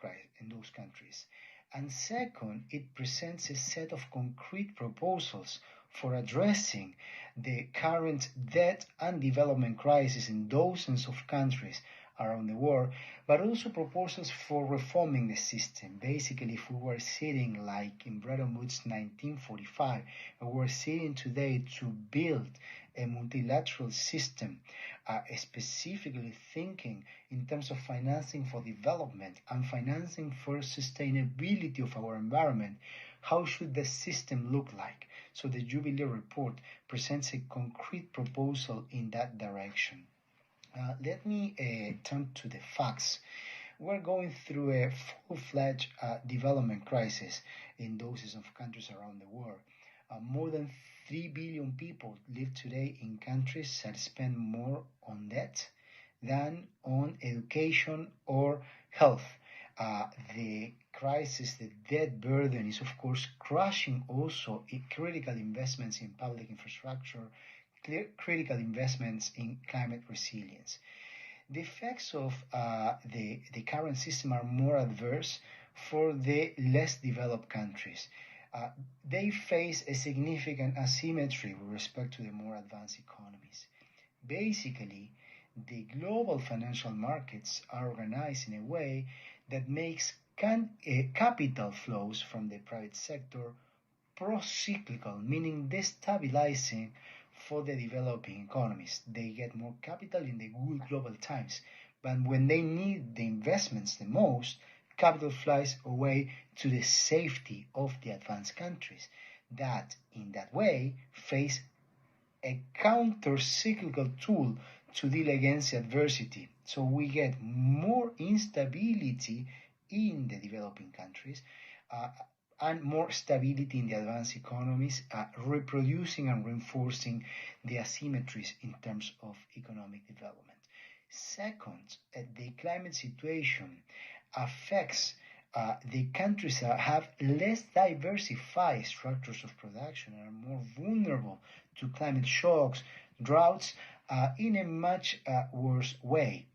Speaker 10: countries. And second, it presents a set of concrete proposals for addressing the current debt and development crisis in dozens of countries around the world, but also proposals for reforming the system. Basically, if we were sitting like in Bretton Woods 1945, and we're sitting today to build a multilateral system, specifically thinking in terms of financing for development and financing for sustainability of our environment, how should the system look like? So the Jubilee report presents a concrete proposal in that direction. Let me turn to the facts. We're going through a full-fledged development crisis in dozens of countries around the world. More than 3 billion people live today in countries that spend more on debt than on education or health. The crisis, the debt burden is of course crushing also critical investments in public infrastructure, critical investments in climate resilience. The effects of the current system are more adverse for the less developed countries. They face a significant asymmetry with respect to the more advanced economies. Basically, the global financial markets are organized in a way that makes capital flows from the private sector pro-cyclical, meaning destabilizing for the developing economies. They get more capital in the good global times, but when they need the investments the most, capital flies away to the safety of the advanced countries that, in that way, face a counter-cyclical tool to deal against adversity. So we get more instability in the developing countries and more stability in the advanced economies, reproducing and reinforcing the asymmetries in terms of economic development. Second, the climate situation affects the countries that have less diversified structures of production and are more vulnerable to climate shocks, droughts, in a much worse way.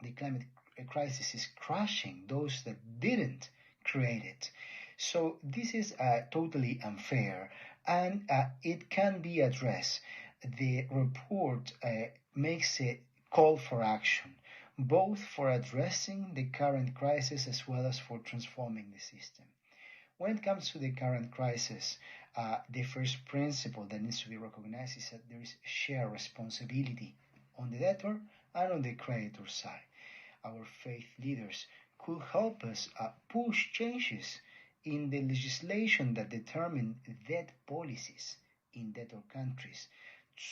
Speaker 10: The climate crisis is crushing those that didn't create it. So this is totally unfair, and it can be addressed. The report makes a call for action, both for addressing the current crisis as well as for transforming the system. When it comes to the current crisis, the first principle that needs to be recognized is that there is shared responsibility on the debtor and on the creditor side. Our faith leaders could help us push changes in the legislation that determine debt policies in debtor countries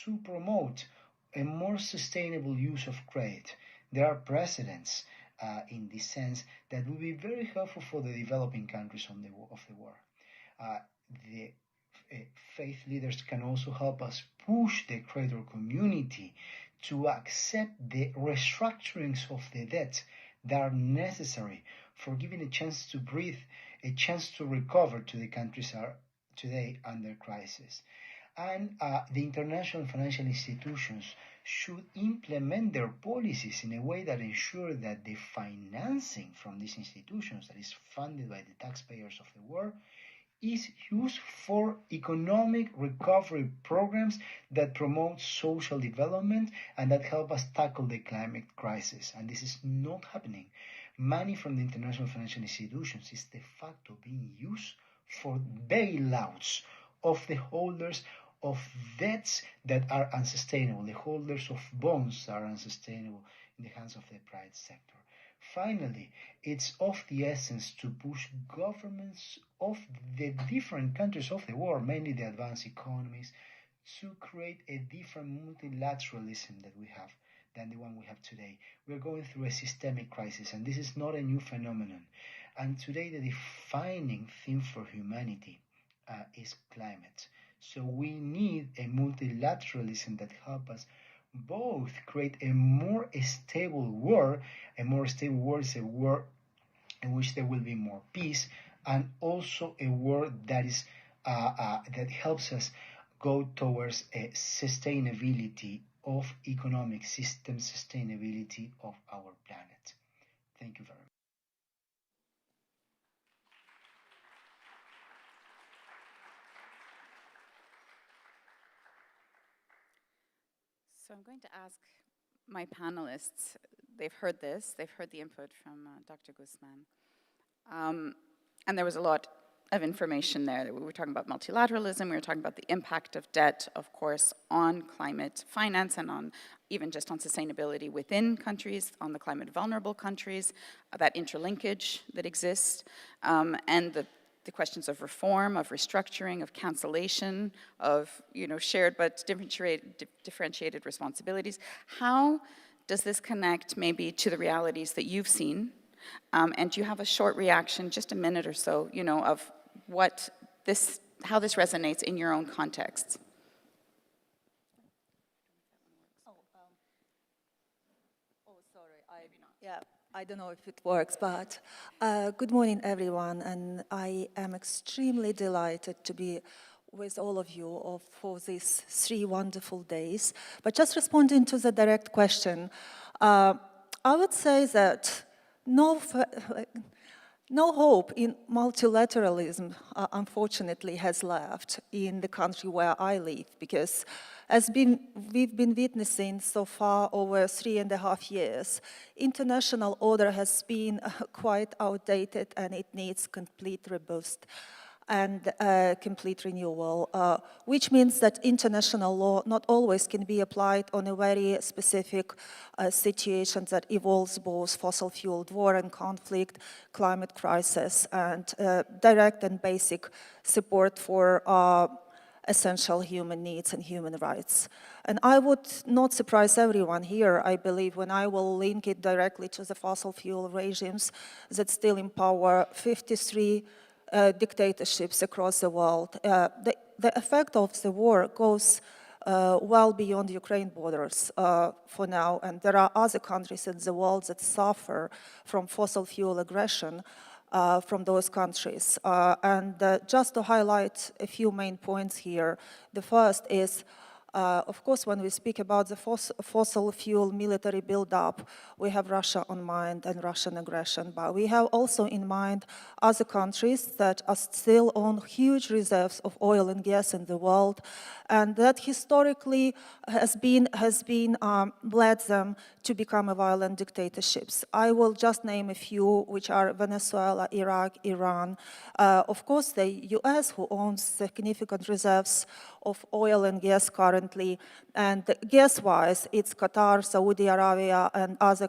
Speaker 10: to promote a more sustainable use of credit. There are precedents in this sense that will be very helpful for the developing countries of the world. The faith leaders can also help us push the creditor community to accept the restructurings of the debt that are necessary for giving a chance to breathe, a chance to recover to the countries are today under crisis. And the international financial institutions should implement their policies in a way that ensure that the financing from these institutions that is funded by the taxpayers of the world is used for economic recovery programs that promote social development and that help us tackle the climate crisis. And this is not happening. Money from the international financial institutions is de facto being used for bailouts of the holders of debts that are unsustainable, the holders of bonds that are unsustainable in the hands of the private sector. Finally, it's of the essence to push governments of the different countries of the world, mainly the advanced economies, to create a different multilateralism that we have than the one we have today. We're going through a systemic crisis, and this is not a new phenomenon. And today the defining theme for humanity is climate. So we need a multilateralism that helps us both create a more stable world. A more stable world is a world in which there will be more peace, and also a world that is that helps us go towards a sustainability of economic system, sustainability of our planet. Thank you very much.
Speaker 9: So I'm going to ask my panelists they've heard this, they've heard the input from Dr. Guzman. And there was a lot of information there. We were talking about multilateralism, we were talking about the impact of debt, of course, on climate finance and on even just on sustainability within countries, on the climate vulnerable countries, that interlinkage that exists, and the questions of reform, of restructuring, of cancellation, of shared but differentiated responsibilities. How does this connect maybe to the realities that you've seen? And do you have a short reaction, just a minute or so, of how this resonates in your own context?
Speaker 11: I don't know if it works, but good morning, everyone, and I am extremely delighted to be with all of you for these 3 wonderful days. But just responding to the direct question, I would say that no hope in multilateralism, unfortunately, has left in the country where I live, because we've been witnessing so far over 3.5 years, international order has been quite outdated and it needs complete reboost and complete renewal, which means that international law not always can be applied on a very specific situation that involves both fossil-fueled war and conflict, climate crisis, and direct and basic support for essential human needs and human rights. And I would not surprise everyone here, I believe, when I will link it directly to the fossil fuel regimes that still empower 53 dictatorships across the world. The effect of the war goes well beyond Ukraine borders for now, and there are other countries in the world that suffer from fossil fuel aggression from those countries. Just to highlight a few main points here, the first is, of course, when we speak about the fossil fuel military buildup, we have Russia on mind and Russian aggression, but we have also in mind other countries that are still own huge reserves of oil and gas in the world, and that historically has led them to become violent dictatorships. I will just name a few, which are Venezuela, Iraq, Iran. Of course, the US, who owns significant reserves of oil and gas currently, and gas-wise, it's Qatar, Saudi Arabia, and other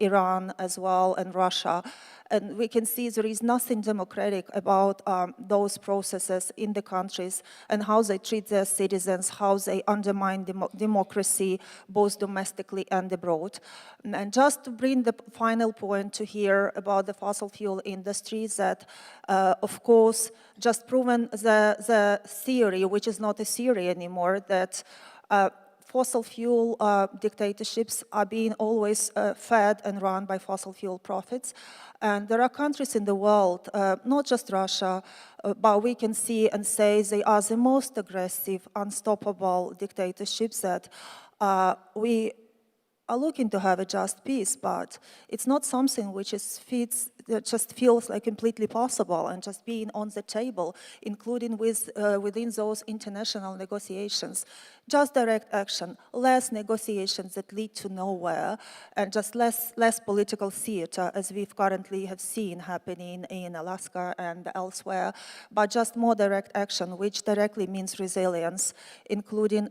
Speaker 11: Iran as well, and Russia. And we can see there is nothing democratic about those processes in the countries and how they treat their citizens, how they undermine democracy, both domestically and abroad. And just to bring the final point to hear about the fossil fuel industry, that, of course, just proven the theory, which is not a theory anymore, that fossil fuel dictatorships are being always fed and run by fossil fuel profits. And there are countries in the world, not just Russia, but we can see and say they are the most aggressive, unstoppable dictatorships that we are looking to have a just peace, but it's not something which that just feels like completely possible and just being on the table, including within those international negotiations. Just direct action, less negotiations that lead to nowhere, and just less political theater, as we've currently have seen happening in Alaska and elsewhere, but just more direct action, which directly means resilience, including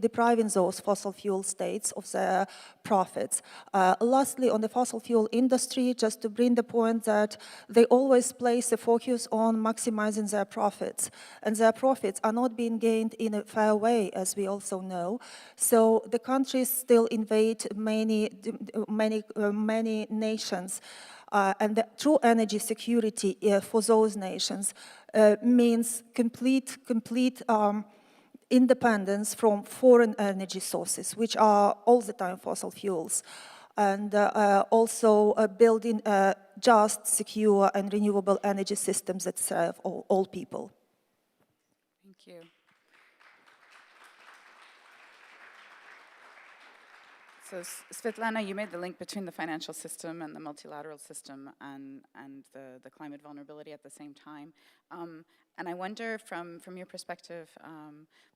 Speaker 11: depriving those fossil fuel states of their profits. Lastly, on the fossil fuel industry, just to bring the point that they always place a focus on maximizing their profits, and their profits are not being gained in a fair way, as we also know. So the countries still invade many nations, and the true energy security for those nations means complete independence from foreign energy sources, which are all the time fossil fuels, and also building just, secure, and renewable energy systems that serve all people.
Speaker 9: Thank you. So Svetlana, you made the link between the financial system and the multilateral system and the climate vulnerability at the same time. And I wonder from your perspective,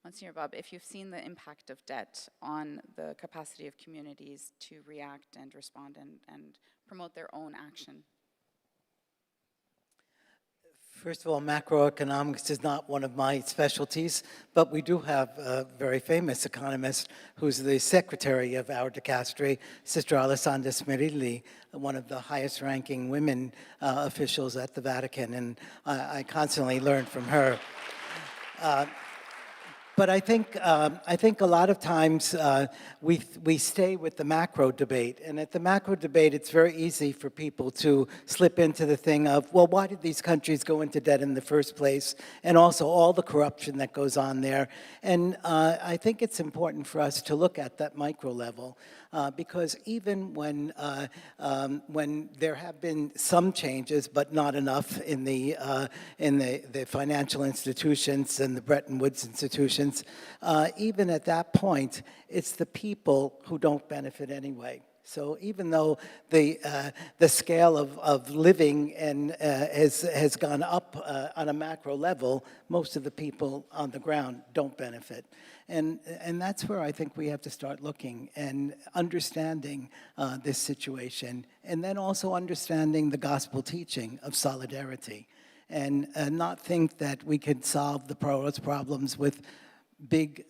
Speaker 9: Monsignor Bob, if you've seen the impact of debt on the capacity of communities to react and respond and promote their own action.
Speaker 12: First of all, macroeconomics is not one of my specialties, but we do have a very famous economist who's the secretary of our dicastery, Sister Alessandra Smerilli, one of the highest ranking women officials at the Vatican, and I constantly learn from her. But I think a lot of times we stay with the macro debate, and at the macro debate, it's very easy for people to slip into the thing of, well, why did these countries go into debt in the first place, and also all the corruption that goes on there. And I think it's important for us to look at that micro level, because even when there have been some changes, but not enough in the financial institutions and the Bretton Woods institutions, even at that point, it's the people who don't benefit anyway. So even though the scale of living has gone up on a macro level, most of the people on the ground don't benefit. And that's where I think we have to start looking and understanding this situation, and then also understanding the gospel teaching of solidarity, and not think that we could solve the problems with big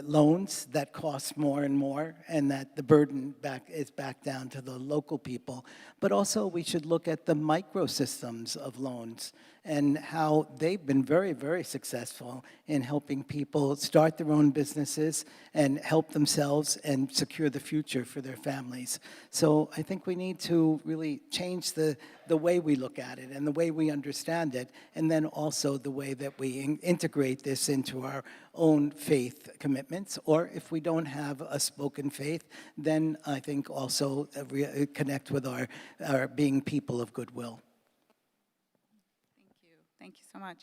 Speaker 12: loans that cost more and more, and that the burden is back down to the local people. But also we should look at the microsystems of loans and how they've been very, very successful in helping people start their own businesses and help themselves and secure the future for their families. So I think we need to really change the way we look at it and the way we understand it, and then also the way that we integrate this into our own faith commitments, or if we don't have a spoken faith, then I think also connect with our being people of goodwill.
Speaker 9: Thank you. Thank you so much.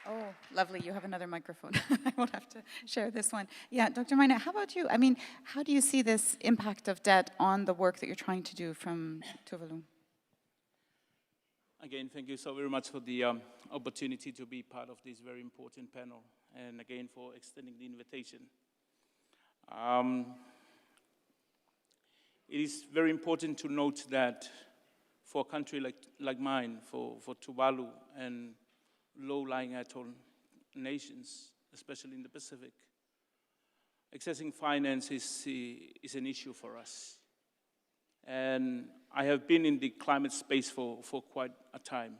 Speaker 9: Oh, lovely. You have another microphone. I won't have to share this one. Yeah, Dr. Mina, how about you? I mean, how do you see this impact of debt on the work that you're trying to do from Tuvalu?
Speaker 13: Again, thank you so very much for the opportunity to be part of this very important panel, and again for extending the invitation. It is very important to note that for a country like mine, for Tuvalu and low-lying atoll nations, especially in the Pacific, accessing finance is an issue for us. And I have been in the climate space for quite a time.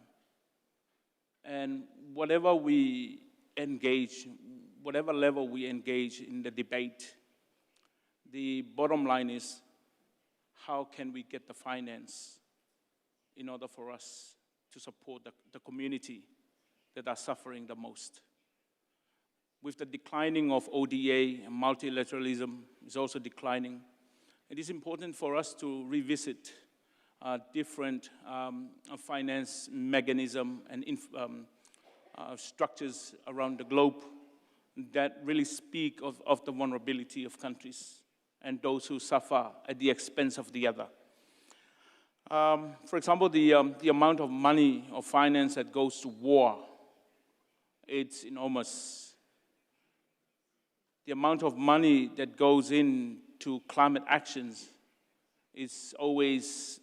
Speaker 13: And whatever we engage, whatever level we engage in the debate, the bottom line is, how can we get the finance in order for us to support the community that are suffering the most? With the declining of ODA, and multilateralism is also declining. It is important for us to revisit different finance mechanism and structures around the globe that really speak of the vulnerability of countries and those who suffer at the expense of the other. For example, the amount of money or finance that goes to war, it's enormous. The amount of money that goes into climate actions is always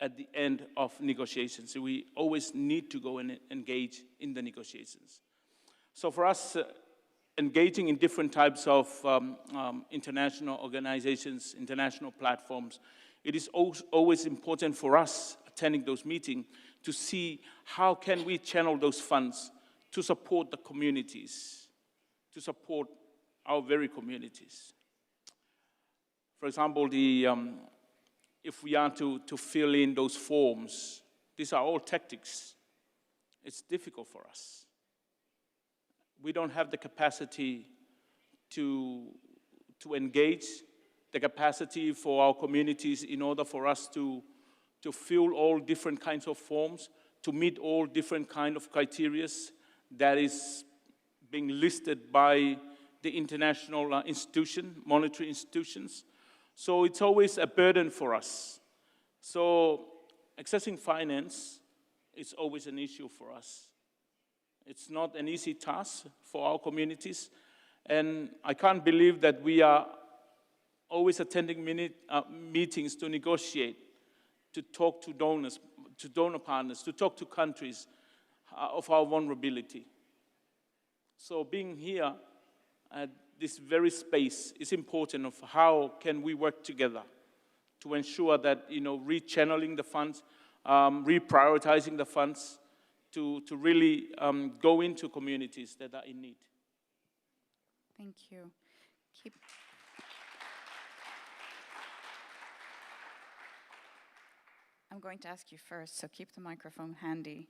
Speaker 13: at the end of negotiations. So we always need to go and engage in the negotiations. So for us, engaging in different types of international organizations, international platforms, it is always important for us attending those meetings to see how can we channel those funds to support the communities, to support our very communities. For example, if we are to fill in those forms, these are all tactics. It's difficult for us. We don't have the capacity to engage, the capacity for our communities in order for us to fill all different kinds of forms, to meet all different kinds of criteria that is being listed by the international monetary institutions. So it's always a burden for us. So accessing finance is always an issue for us. It's not an easy task for our communities. And I can't believe that we are always attending meetings to negotiate, to talk to donors, to donor partners, to talk to countries of our vulnerability. So being here at this very space is important of how can we work together to ensure that, rechanneling the funds, reprioritizing the funds to really go into communities that are in need.
Speaker 9: Thank you. I'm going to ask you first, so keep the microphone handy.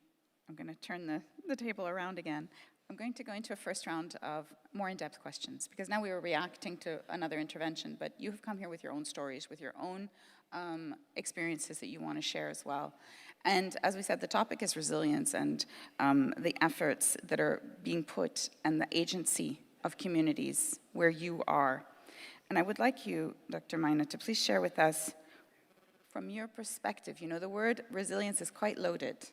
Speaker 9: I'm going to turn the table around again. I'm going to go into a first round of more in-depth questions, because now we are reacting to another intervention, but you have come here with your own stories, with your own experiences that you want to share as well. And as we said, the topic is resilience and the efforts that are being put and the agency of communities where you are. And I would like you, Dr. Maina, to please share with us, from your perspective, the word resilience is quite loaded.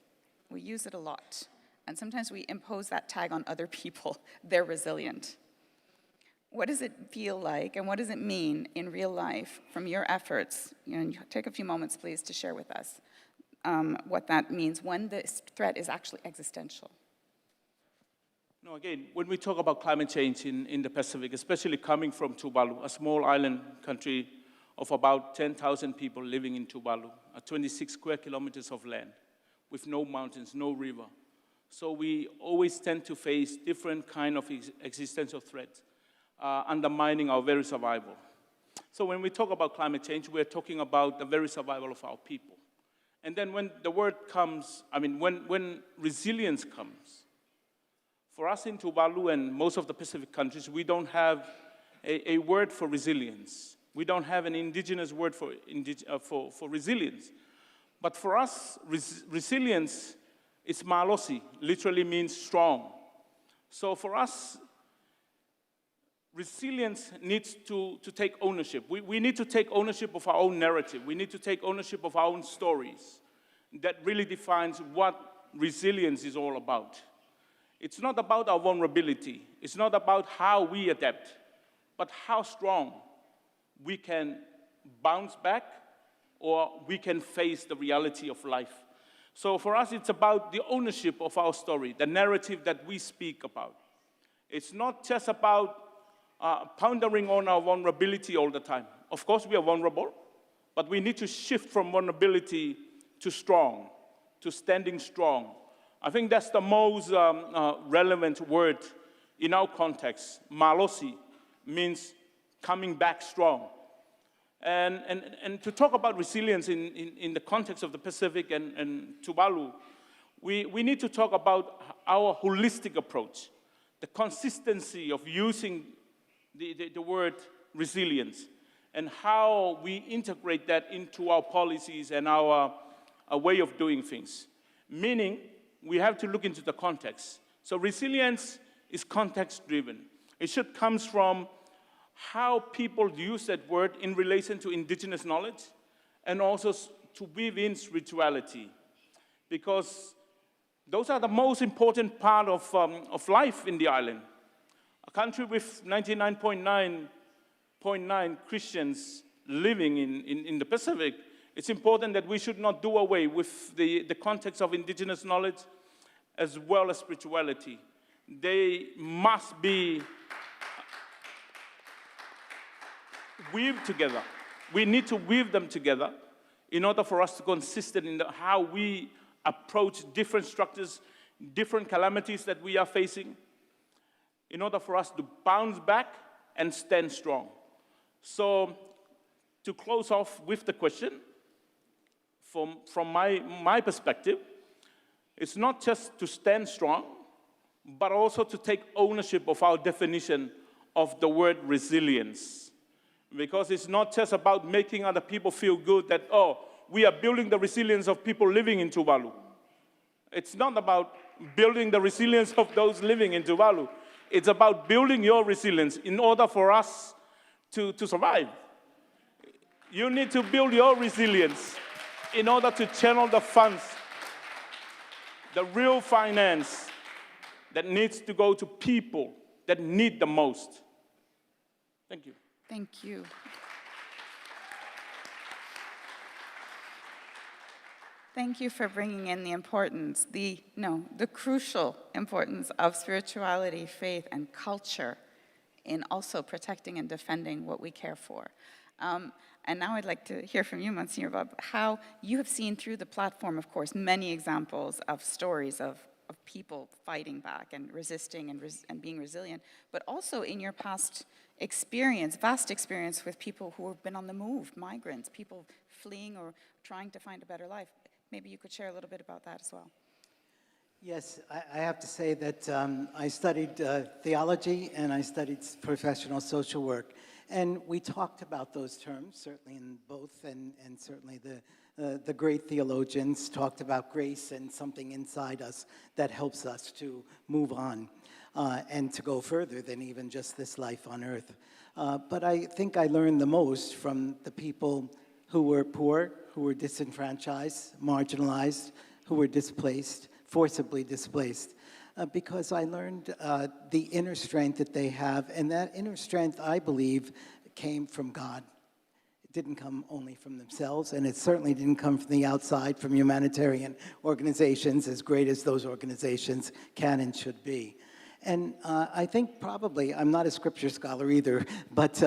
Speaker 9: We use it a lot. And sometimes we impose that tag on other people. They're resilient. What does it feel like, and what does it mean in real life from your efforts? Take a few moments, please, to share with us what that means when this threat is actually existential.
Speaker 13: No, again, when we talk about climate change in the Pacific, especially coming from Tuvalu, a small island country of about 10,000 people living in Tuvalu, 26 square kilometers of land, with no mountains, no river. So we always tend to face different kind of existential threats, undermining our very survival. So when we talk about climate change, we're talking about the very survival of our people. And then when the word comes, when resilience comes, for us in Tuvalu and most of the Pacific countries, we don't have a word for resilience. We don't have an indigenous word for resilience. But for us, resilience is malosi, literally means strong. So for us, resilience needs to take ownership. We need to take ownership of our own narrative. We need to take ownership of our own stories. That really defines what resilience is all about. It's not about our vulnerability. It's not about how we adapt, but how strong we can bounce back or we can face the reality of life. So for us, it's about the ownership of our story, the narrative that we speak about. It's not just about pondering on our vulnerability all the time. Of course, we are vulnerable, but we need to shift from vulnerability to strong, to standing strong. I think that's the most relevant word in our context. Malosi means coming back strong. And to talk about resilience in the context of the Pacific and Tuvalu, we need to talk about our holistic approach, the consistency of using the word resilience, and how we integrate that into our policies and our way of doing things. Meaning, we have to look into the context. So resilience is context-driven. It should come from how people use that word in relation to indigenous knowledge and also to weave in spirituality. Because those are the most important part of life in the island. A country with 99.9% Christians living in the Pacific, it's important that we should not do away with the context of indigenous knowledge as well as spirituality. They must be weaved together. We need to weave them together in order for us to be consistent in how we approach different structures, different calamities that we are facing, in order for us to bounce back and stand strong. So to close off with the question, from my perspective, it's not just to stand strong, but also to take ownership of our definition of the word resilience. Because it's not just about making other people feel good that, oh, we are building the resilience of people living in Tuvalu. It's not about building the resilience of those living in Tuvalu. It's about building your resilience in order for us to survive. You need to build your resilience in order to channel the funds, the real finance that needs to go to people that need the most. Thank you.
Speaker 9: Thank you. Thank you for bringing in the importance, the crucial importance of spirituality, faith, and culture in also protecting and defending what we care for. And now I'd like to hear from you, Monsignor Bob, how you have seen through the platform, of course, many examples of stories of people fighting back and resisting and being resilient, but also in your past experience, vast experience with people who have been on the move, migrants, people fleeing or trying to find a better life. Maybe you could share a little bit about that as well.
Speaker 12: Yes, I have to say that I studied theology and I studied professional social work. And we talked about those terms, certainly in both, and certainly the great theologians talked about grace and something inside us that helps us to move on and to go further than even just this life on earth. But I think I learned the most from the people who were poor, who were disenfranchised, marginalized, who were displaced, forcibly displaced, because I learned the inner strength that they have, and that inner strength, I believe, came from God. It didn't come only from themselves, and it certainly didn't come from the outside, from humanitarian organizations, as great as those organizations can and should be. And I think probably, I'm not a scripture scholar either, but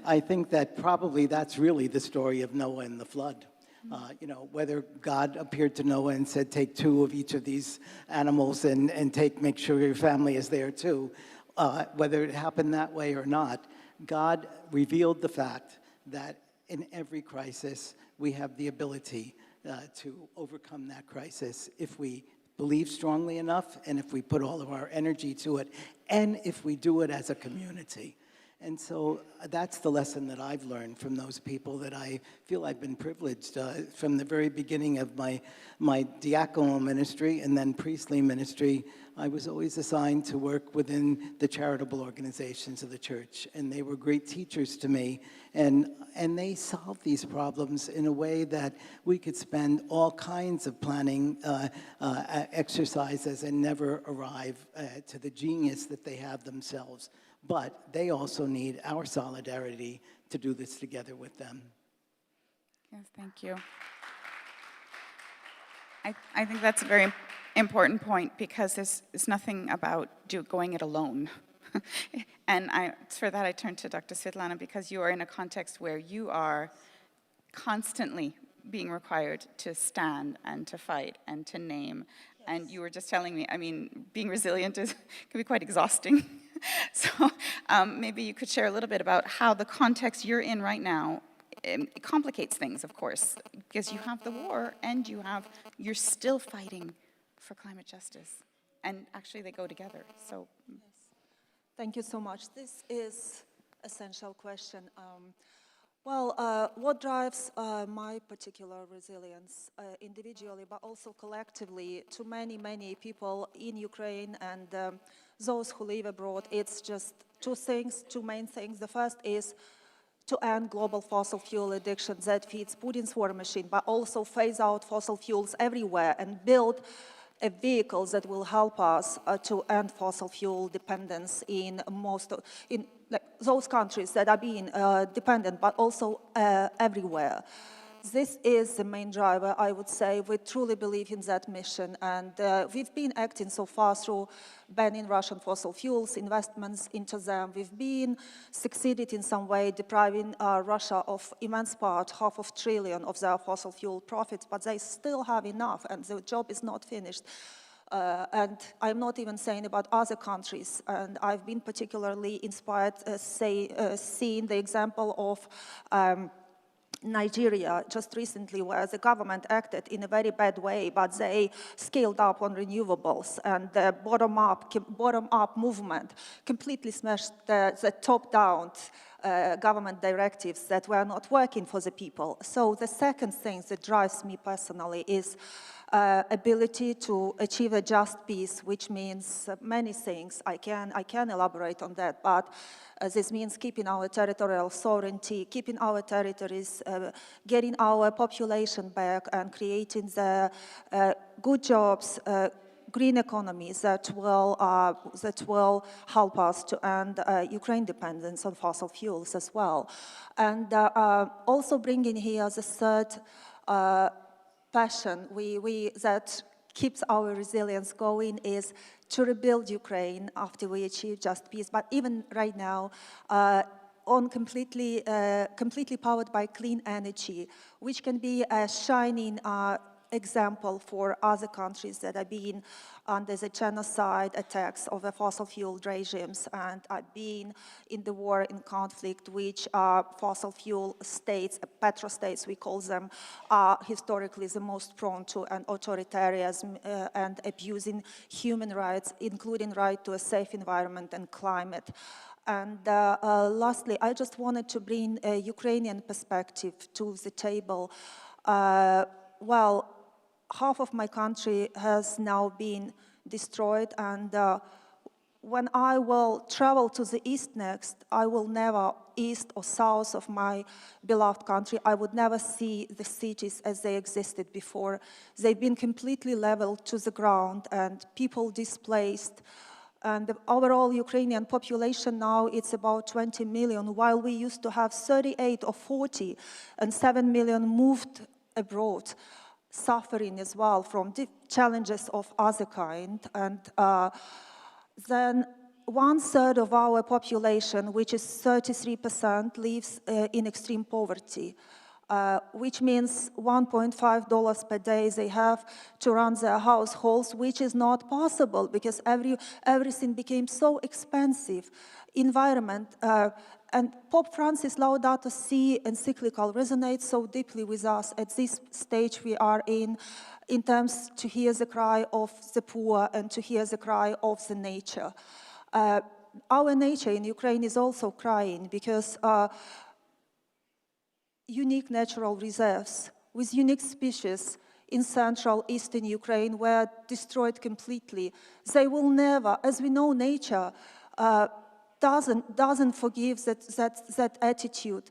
Speaker 12: I think that probably that's really the story of Noah and the flood. Whether God appeared to Noah and said, take 2 of each of these animals and make sure your family is there too, whether it happened that way or not, God revealed the fact that in every crisis, we have the ability to overcome that crisis if we believe strongly enough, and if we put all of our energy to it, and if we do it as a community. And so that's the lesson that I've learned from those people that I feel I've been privileged from the very beginning of my diaconal ministry and then priestly ministry. I was always assigned to work within the charitable organizations of the church, and they were great teachers to me, and they solved these problems in a way that we could spend all kinds of planning exercises and never arrive to the genius that they have themselves. But they also need our solidarity to do this together with them.
Speaker 9: Yes, thank you. I think that's a very important point, because it's nothing about going it alone. And for that I turn to Dr. Svetlana, because you are in a context where you are constantly being required to stand and to fight and to name. Yes. And you were just telling me, being resilient can be quite exhausting. So maybe you could share a little bit about how the context you're in right now it complicates things, of course, because you have the war and you're still fighting for climate justice. And actually they go together. So
Speaker 11: yes. Thank you so much. This is an essential question. What drives my particular resilience individually, but also collectively to many, many people in Ukraine and those who live abroad, it's just 2 main things. The first is to end global fossil fuel addiction that feeds Putin's war machine, but also phase out fossil fuels everywhere and build a vehicle that will help us to end fossil fuel dependence in those countries that are being dependent, but also everywhere. This is the main driver, I would say. We truly believe in that mission, and we've been acting so far through banning Russian fossil fuels, investments into them. We've been succeeded in some way depriving Russia of immense part, $500 billion of their fossil fuel profits, but they still have enough, and the job is not finished. And I'm not even saying about other countries, and I've been particularly inspired, seeing the example of Nigeria just recently, where the government acted in a very bad way, but they scaled up on renewables, and the bottom-up movement completely smashed the top-down government directives that were not working for the people. So the second thing that drives me personally is ability to achieve a just peace, which means many things. I can elaborate on that, but this means keeping our territorial sovereignty, keeping our territories, getting our population back, and creating the good jobs, green economies that will help us to end Ukraine dependence on fossil fuels as well. And also bringing here the third passion that keeps our resilience going is to rebuild Ukraine after we achieve just peace. But even right now, completely powered by clean energy, which can be a shining example for other countries that are being under the genocide attacks of the fossil fuel regimes and are being in the war, in conflict, which are fossil fuel states, petrostates we call them, are historically the most prone to an authoritarianism and abusing human rights, including right to a safe environment and climate. And lastly, I just wanted to bring a Ukrainian perspective to the table. Well, half of my country has now been destroyed, and when I will travel to the east next, I will never, east or south of my beloved country, I would never see the cities as they existed before. They've been completely leveled to the ground and people displaced. And the overall Ukrainian population now, it's about 20 million, while we used to have 38 or 40, and 7 million moved abroad, suffering as well from the challenges of other kind. And then 1/3 of our population, which is 33%, lives in extreme poverty, which means $1.5 per day they have to run their households, which is not possible because everything became so expensive. Environment, and Pope Francis' Laudato Si encyclical resonates so deeply with us at this stage we are in terms to hear the cry of the poor and to hear the cry of the nature. Our nature in Ukraine is also crying because unique natural reserves with unique species in central eastern Ukraine were destroyed completely. They will never, as we know, nature doesn't forgive that attitude.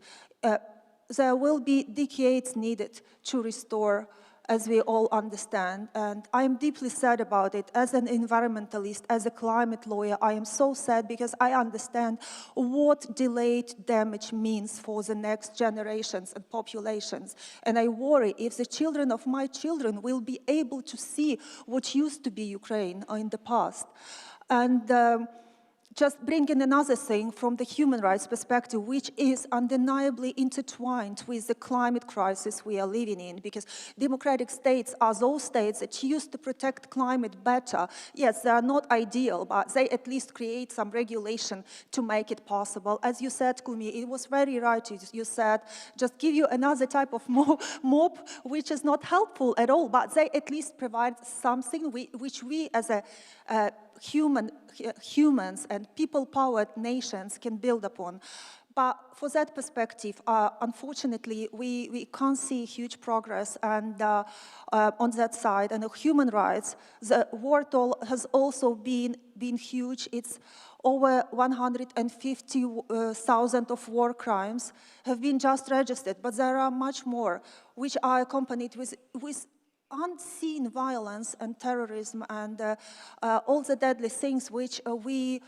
Speaker 11: There will be decades needed to restore, as we all understand, and I'm deeply sad about it. As an environmentalist, as a climate lawyer, I am so sad because I understand what delayed damage means for the next generations and populations. And I worry if the children of my children will be able to see what used to be Ukraine in the past. And just bringing another thing from the human rights perspective, which is undeniably intertwined with the climate crisis we are living in, because democratic states are those states that used to protect climate better. Yes, they are not ideal, but they at least create some regulation to make it possible. As you said, Kumi, it was very right. You said, just give you another type of mop, which is not helpful at all, but they at least provide something which we as a humans and people-powered nations can build upon. But for that perspective, unfortunately, we can't see huge progress and on that side. And human rights, the war toll has also been huge. It's over 150,000 of war crimes have been just registered, but there are much more, which are accompanied with unseen violence and terrorism and all the deadly things which we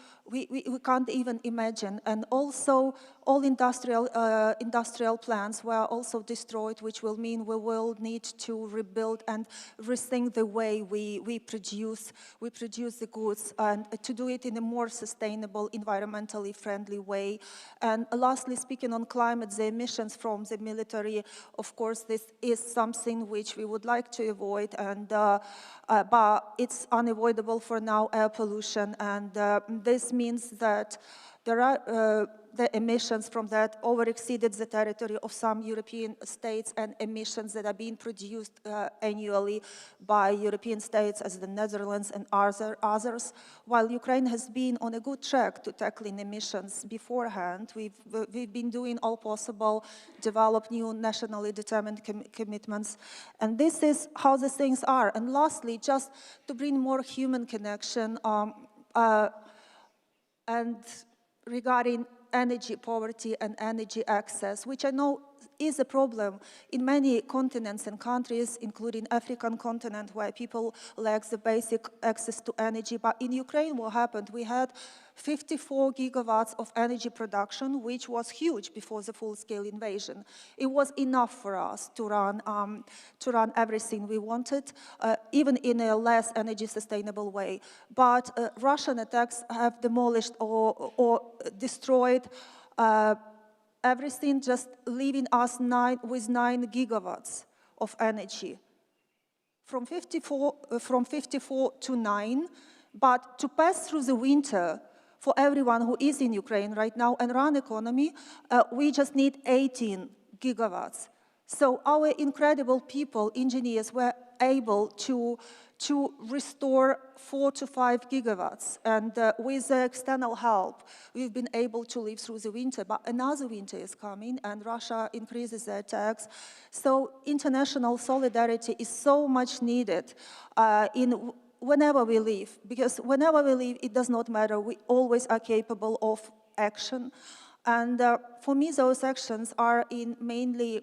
Speaker 11: can't even imagine. And also all industrial plants were also destroyed, which will mean we will need to rebuild and rethink the way we produce the goods and to do it in a more sustainable, environmentally friendly way. And lastly, speaking on climate, the emissions from the military, of course, this is something which we would like to avoid, and but it's unavoidable for now, air pollution, and this means that There are the emissions from that over-exceeded the territory of some European states, and emissions that are being produced annually by European states as the Netherlands and others. While Ukraine has been on a good track to tackling emissions beforehand, we've been doing all possible, develop new nationally determined commitments, and this is how the things are. And lastly, just to bring more human connection and regarding energy poverty and energy access, which I know is a problem in many continents and countries, including African continent, where people lack the basic access to energy. But in Ukraine, what happened? We had 54 gigawatts of energy production, which was huge before the full-scale invasion. It was enough for us to run everything we wanted, even in a less energy sustainable way. But Russian attacks have demolished or destroyed everything, just leaving us with 9 gigawatts of energy. From 54 to 9, but to pass through the winter for everyone who is in Ukraine right now and run economy, we just need 18 gigawatts. So our incredible people, engineers, were able to restore 4 to 5 gigawatts. And with the external help, we've been able to live through the winter. But another winter is coming, and Russia increases their attacks. So international solidarity is so much needed whenever we live. Because whenever we live, it does not matter. We always are capable of action. And for me, those actions are in mainly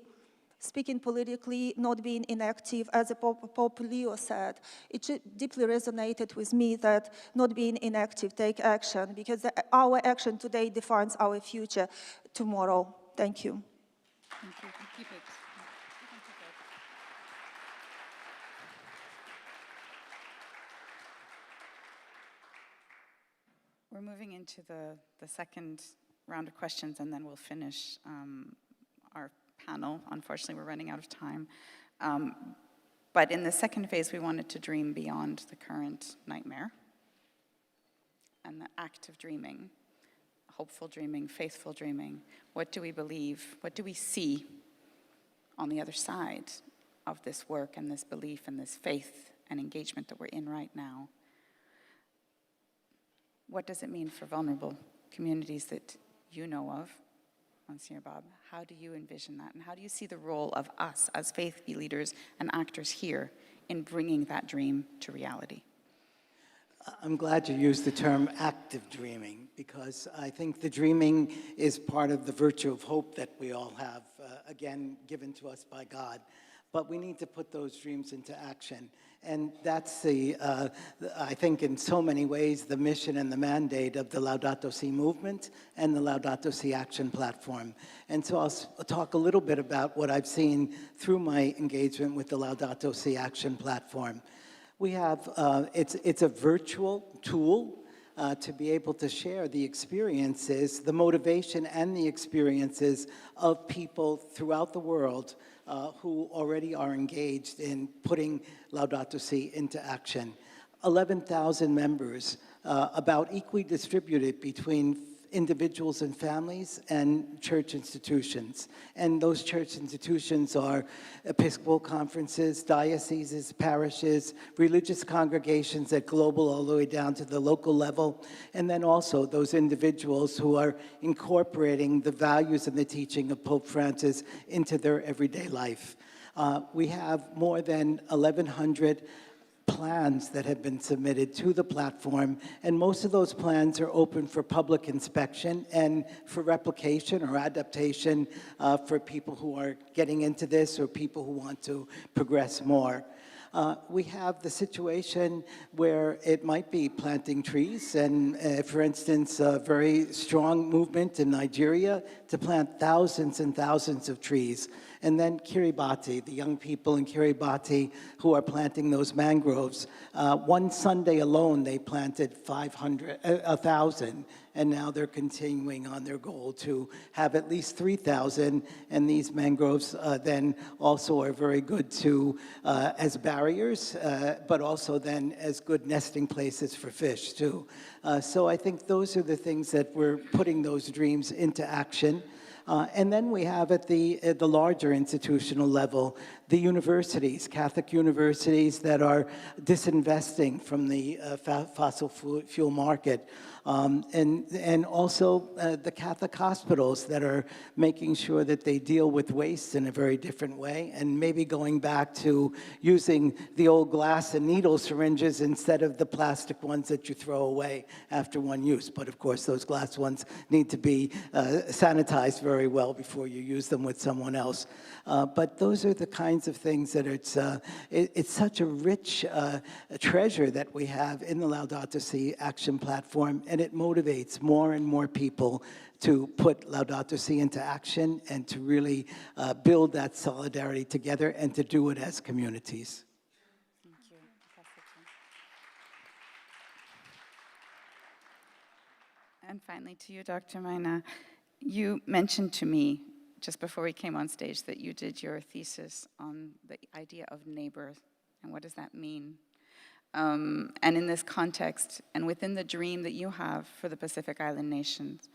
Speaker 11: speaking politically, not being inactive, as Pope Leo said. It deeply resonated with me that not being inactive, take action, because our action today defines our future tomorrow. Thank you.
Speaker 9: Thank you. Keep it. We're moving into the second round of questions, and then we'll finish our panel. Unfortunately, we're running out of time. But in the second phase, we wanted to dream beyond the current nightmare. And the act of dreaming, hopeful dreaming, faithful dreaming. What do we believe? What do we see on the other side of this work and this belief and this faith and engagement that we're in right now? What does it mean for vulnerable communities that you know of? Monsignor Bob, how do you envision that? And how do you see the role of us as faith leaders and actors here in bringing that dream to reality?
Speaker 12: I'm glad you used the term active dreaming, because I think the dreaming is part of the virtue of hope that we all have, again, given to us by God. But we need to put those dreams into action. And that's I think in so many ways, the mission and the mandate of the Laudato Si movement and the Laudato Si action platform. And so I'll talk a little bit about what I've seen through my engagement with the Laudato Si action platform. We have, it's a virtual tool to be able to share the experiences, the motivation and the experiences of people throughout the world who already are engaged in putting Laudato Si into action. 11,000 members, about equally distributed between individuals and families and church institutions. And those church institutions are Episcopal conferences, dioceses, parishes, religious congregations at global all the way down to the local level, and then also those individuals who are incorporating the values and the teaching of Pope Francis into their everyday life. We have more than 1,100 plans that have been submitted to the platform, and most of those plans are open for public inspection and for replication or adaptation for people who are getting into this or people who want to progress more. We have the situation where it might be planting trees, and for instance, a very strong movement in Nigeria to plant thousands and thousands of trees. And then Kiribati, the young people in Kiribati who are planting those mangroves. One Sunday alone, they planted 1,000. and now they're continuing on their goal to have at least 3,000, and these mangroves then also are very good to as barriers, but also then as good nesting places for fish too. So I think those are the things that we're putting those dreams into action. And then we have at the larger institutional level, the universities, Catholic universities that are disinvesting from the fossil fuel market. And also the Catholic hospitals that are making sure that they deal with waste in a very different way, and maybe going back to using the old glass and needle syringes instead of the plastic ones that you throw away after one use. But of course, those glass ones need to be sanitized very well before you use them with someone else. But those are the kinds of things that it's such a rich treasure that we have in the Laudato Si action platform, and it motivates more and more people to put Laudato Si into action and to really build that solidarity together and to do it as communities.
Speaker 9: Thank you. And finally to you, Dr. Maina, you mentioned to me just before we came on stage that you did your thesis on the idea of neighbor, and what does that mean? And in this context, and within the dream that you have for the Pacific Island nations,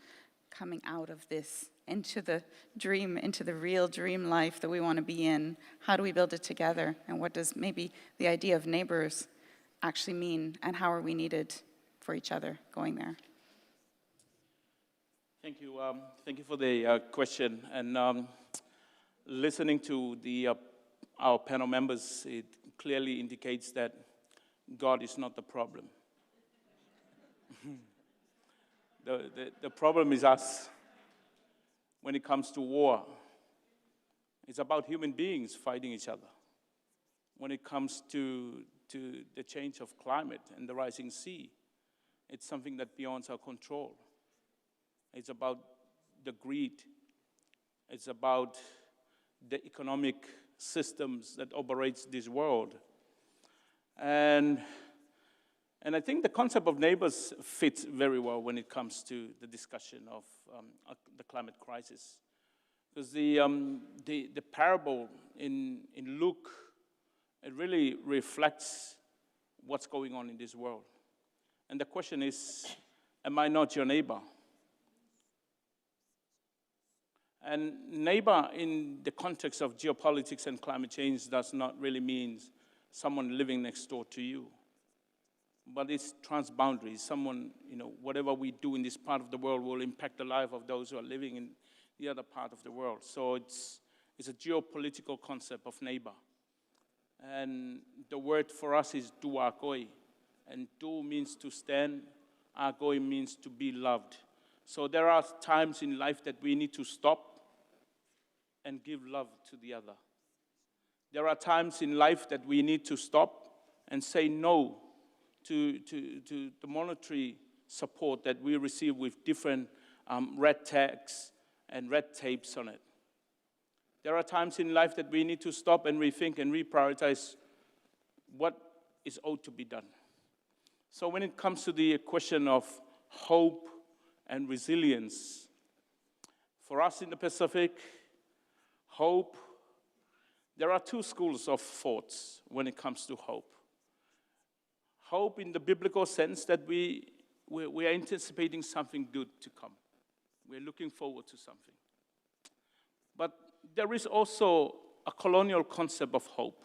Speaker 9: coming out of this into the dream, into the real dream life that we want to be in, how do we build it together? And what does maybe the idea of neighbors actually mean, and how are we needed for each other going there?
Speaker 13: Thank you. Thank you for the question. And listening to our panel members, it clearly indicates that God is not the problem. The problem is us. When it comes to war, it's about human beings fighting each other. When it comes to the change of climate and the rising sea, it's something that beyond our control. It's about the greed. It's about the economic systems that operates this world. And I think the concept of neighbors fits very well when it comes to the discussion of the climate crisis. Because the parable in Luke, it really reflects what's going on in this world. And the question is, am I not your neighbor? And neighbor in the context of geopolitics and climate change does not really mean someone living next door to you. But it's transboundary. Someone, whatever we do in this part of the world will impact the life of those who are living in the other part of the world. So it's a geopolitical concept of neighbor. And the word for us is duakoi. And du means to stand, akoi means to be loved. So there are times in life that we need to stop and give love to the other. There are times in life that we need to stop and say no to the monetary support that we receive with different red tags and red tapes on it. There are times in life that we need to stop and rethink and reprioritize what is owed to be done. So when it comes to the question of hope and resilience, for us in the Pacific, hope, there are two schools of thoughts when it comes to hope. Hope in the biblical sense that we are anticipating something good to come. We're looking forward to something. But there is also a colonial concept of hope.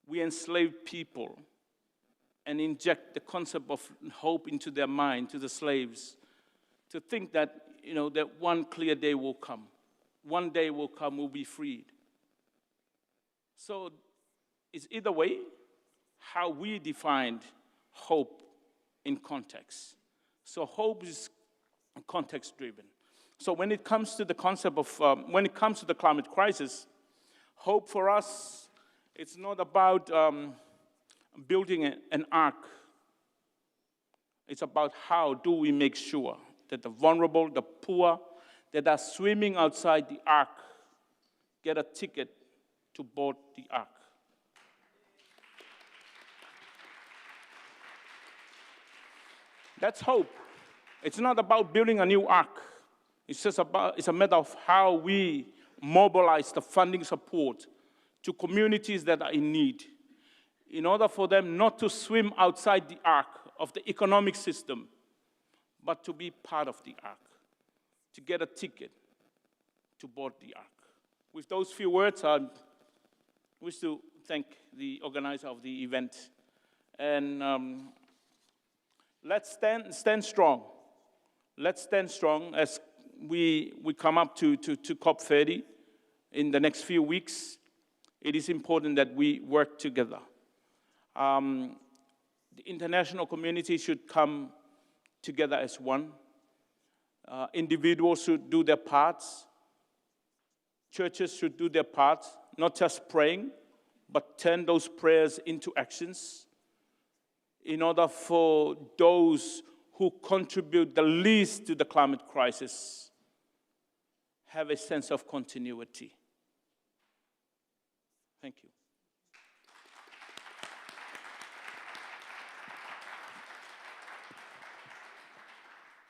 Speaker 13: We enslave people and inject the concept of hope into their mind, to the slaves, to think that, that one clear day will come. One day will come, we'll be freed. So it's either way how we defined hope in context. So hope is context-driven. So when it comes to the concept of, when it comes to the climate crisis, hope for us, it's not about building an ark. It's about how do we make sure that the vulnerable, the poor, that are swimming outside the ark get a ticket to board the ark. That's hope. It's not about building a new ark. It's a matter of how we mobilize the funding support to communities that are in need in order for them not to swim outside the ark of the economic system, but to be part of the ark, to get a ticket to board the ark. With those few words, I wish to thank the organizer of the event. And let's stand strong. Let's stand strong as we come up to COP30 in the next few weeks. It is important that we work together. The international community should come together as one. Individuals should do their parts. Churches should do their parts, not just praying, but turn those prayers into actions in order for those who contribute the least to the climate crisis have a sense of continuity. Thank you.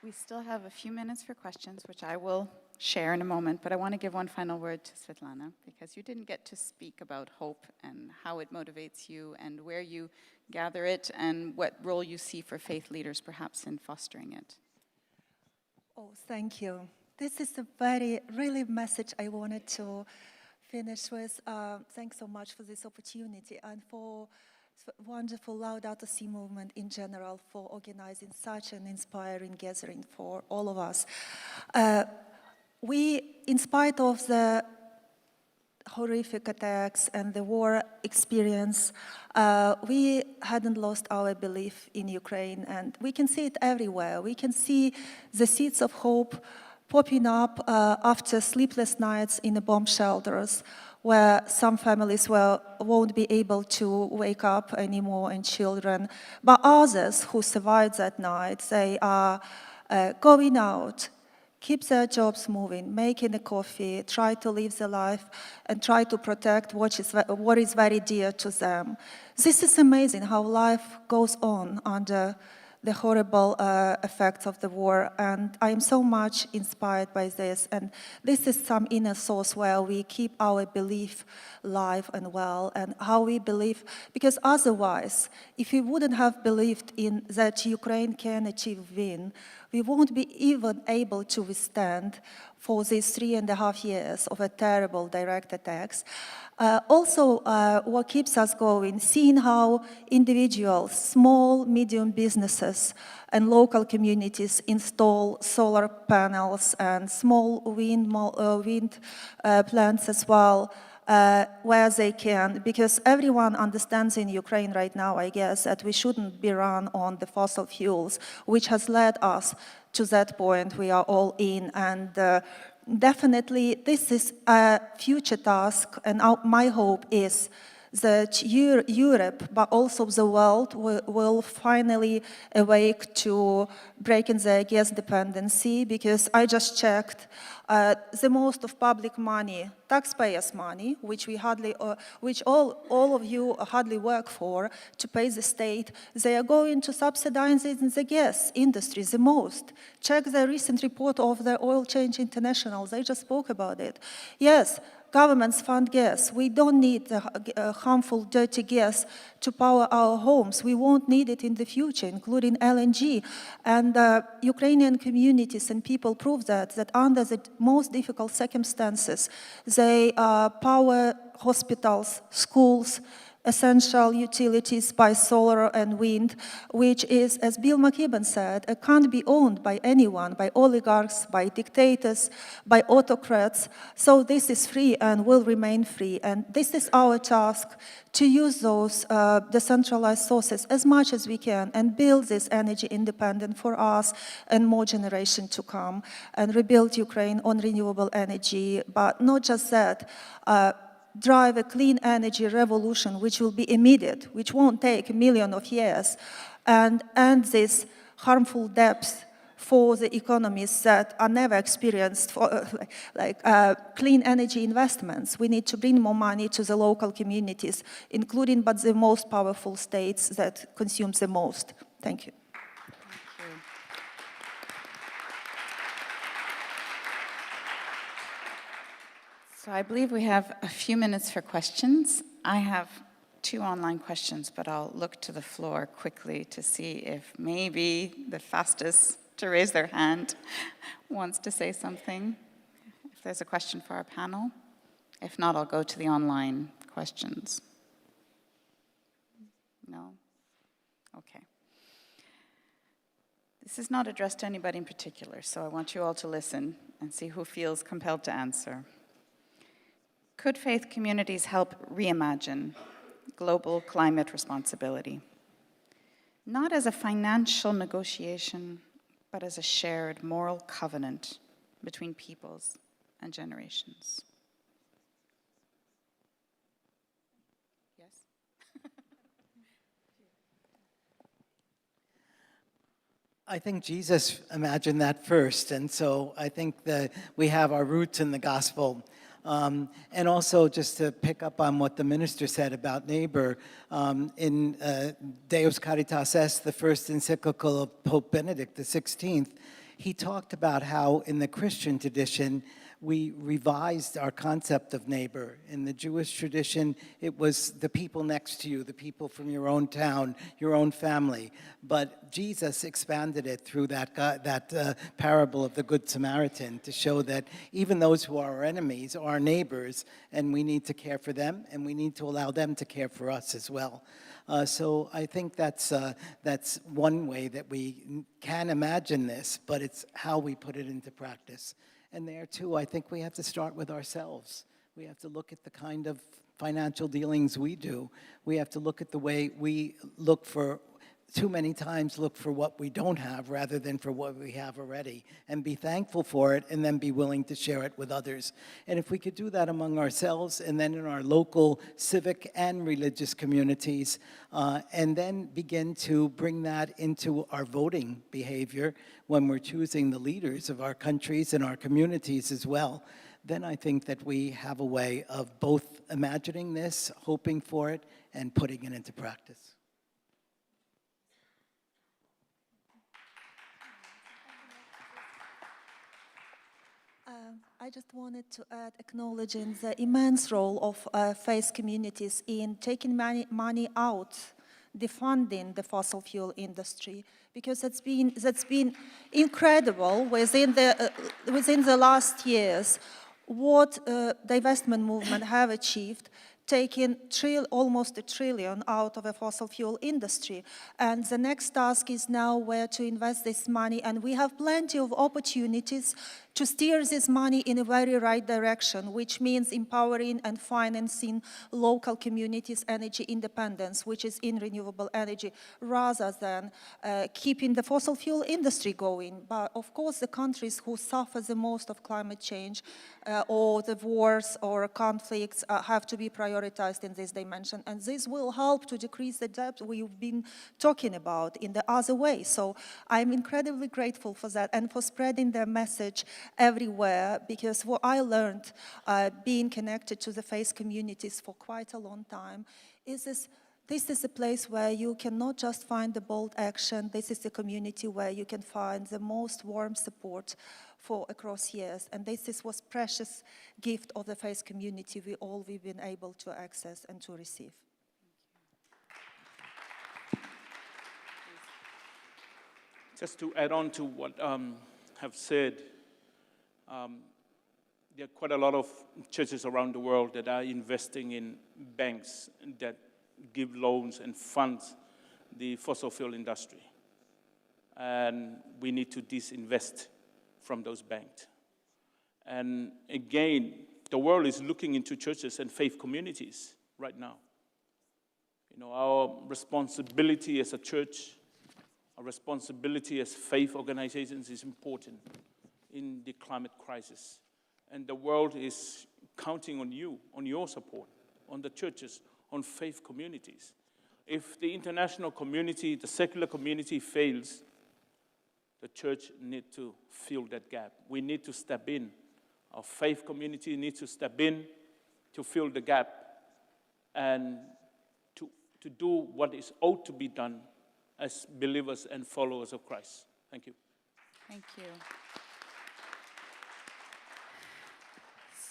Speaker 9: We still have a few minutes for questions, which I will share in a moment, but I want to give one final word to Svetlana, because you didn't get to speak about hope and how it motivates you and where you gather it and what role you see for faith leaders perhaps in fostering it.
Speaker 11: Oh, thank you. This is a very, really message I wanted to finish with. Thanks so much for this opportunity and for wonderful Laudato Si movement in general for organizing such an inspiring gathering for all of us. We, in spite of the horrific attacks and the war experience, we hadn't lost our belief in Ukraine, and we can see it everywhere. We can see the seeds of hope popping up after sleepless nights in the bomb shelters, where some families won't be able to wake up anymore, and children. But others who survived that night, they are going out, keep their jobs moving, making a coffee, try to live their life, and try to protect what is very dear to them. This is amazing how life goes on under the horrible effects of the war, and I am so much inspired by this, and this is some inner source where we keep our belief alive and well, and how we believe, because otherwise, if we wouldn't have believed in that Ukraine can achieve win, we won't be even able to withstand for these 3.5 years of a terrible direct attacks. Also, what keeps us going, seeing how individuals, small, medium businesses, and local communities install solar panels and small wind plants as well, where they can, because everyone understands in Ukraine right now, I guess, that we shouldn't be run on the fossil fuels, which has led us to that point we are all in. And definitely, this is a future task, and my hope is that Europe, but also the world, will finally awake to breaking their gas dependency, because I just checked the most of public money, taxpayers' money, which we hardly, which all of you hardly work for to pay the state, they are going to subsidize the gas industry the most. Check the recent report of the Oil Change International, they just spoke about it. Yes, governments fund gas. We don't need the harmful, dirty gas to power our homes. We won't need it in the future, including LNG. And Ukrainian communities and people prove that under the most difficult circumstances, they power hospitals, schools, essential utilities by solar and wind, which is, as Bill McKibben said, can't be owned by anyone, by oligarchs, by dictators, by autocrats. So this is free and will remain free. And this is our task, to use those decentralized sources as much as we can and build this energy independence for us and more generations to come, and rebuild Ukraine on renewable energy. But not just that, drive a clean energy revolution, which will be immediate, which won't take 1 million of years, and end this harmful debts for the economies that are never experienced for clean energy investments. We need to bring more money to the local communities, including but the most powerful states that consume the most. Thank you.
Speaker 9: Thank you. So I believe we have a few minutes for questions. I have 2 online questions, but I'll look to the floor quickly to see if maybe the fastest to raise their hand wants to say something. If there's a question for our panel. If not, I'll go to the online questions. No? Okay. This is not addressed to anybody in particular, so I want you all to listen and see who feels compelled to answer. Could faith communities help reimagine global climate responsibility? Not as a financial negotiation, but as a shared moral covenant between peoples and generations. Yes?
Speaker 12: I think Jesus imagined that first, and so I think that we have our roots in the gospel. And also, just to pick up on what the minister said about neighbor, in Deus Caritas Est, the first encyclical of Pope Benedict XVI, he talked about how in the Christian tradition, we revised our concept of neighbor. In the Jewish tradition, it was the people next to you, the people from your own town, your own family. But Jesus expanded it through that parable of the Good Samaritan to show that even those who are our enemies are our neighbors, and we need to care for them, and we need to allow them to care for us as well. So I think that's one way that we can imagine this, but it's how we put it into practice. And there, too, I think we have to start with ourselves. We have to look at the kind of financial dealings we do. We have to look at the way we look for, too many times, look for what we don't have rather than for what we have already, and be thankful for it, and then be willing to share it with others. And if we could do that among ourselves, and then in our local civic and religious communities, and then begin to bring that into our voting behavior when we're choosing the leaders of our countries and our communities as well, then I think that we have a way of both imagining this, hoping for it, and putting it into practice.
Speaker 11: I just wanted to add, acknowledging the immense role of faith communities in taking money out, defunding the fossil fuel industry, because that's been incredible within the last years. What the divestment movement have achieved, taking almost $1 trillion out of a fossil fuel industry. And the next task is now where to invest this money, and we have plenty of opportunities to steer this money in a very right direction, which means empowering and financing local communities' energy independence, which is in renewable energy, rather than keeping the fossil fuel industry going. But of course, the countries who suffer the most of climate change or the wars or conflicts have to be prioritized in this dimension. And this will help to decrease the debt we've been talking about in the other way. So I'm incredibly grateful for that and for spreading the message everywhere, because what I learned being connected to the faith communities for quite a long time is this is a place where you can not just find the bold action, this is a community where you can find the most warm support for across years. And this was precious gift of the faith community we've been able to access and to receive.
Speaker 13: Just to add on to what have said, there are quite a lot of churches around the world that are investing in banks that give loans and funds the fossil fuel industry. And we need to disinvest from those banks. And again, the world is looking into churches and faith communities right now. You know, our responsibility as a church, our responsibility as faith organizations is important in the climate crisis. And the world is counting on you, on your support, on the churches, on faith communities. If the international community, the secular community fails, the church needs to fill that gap. We need to step in. Our faith community needs to step in to fill the gap and to do what is ought to be done as believers and followers of Christ. Thank you.
Speaker 9: Thank you.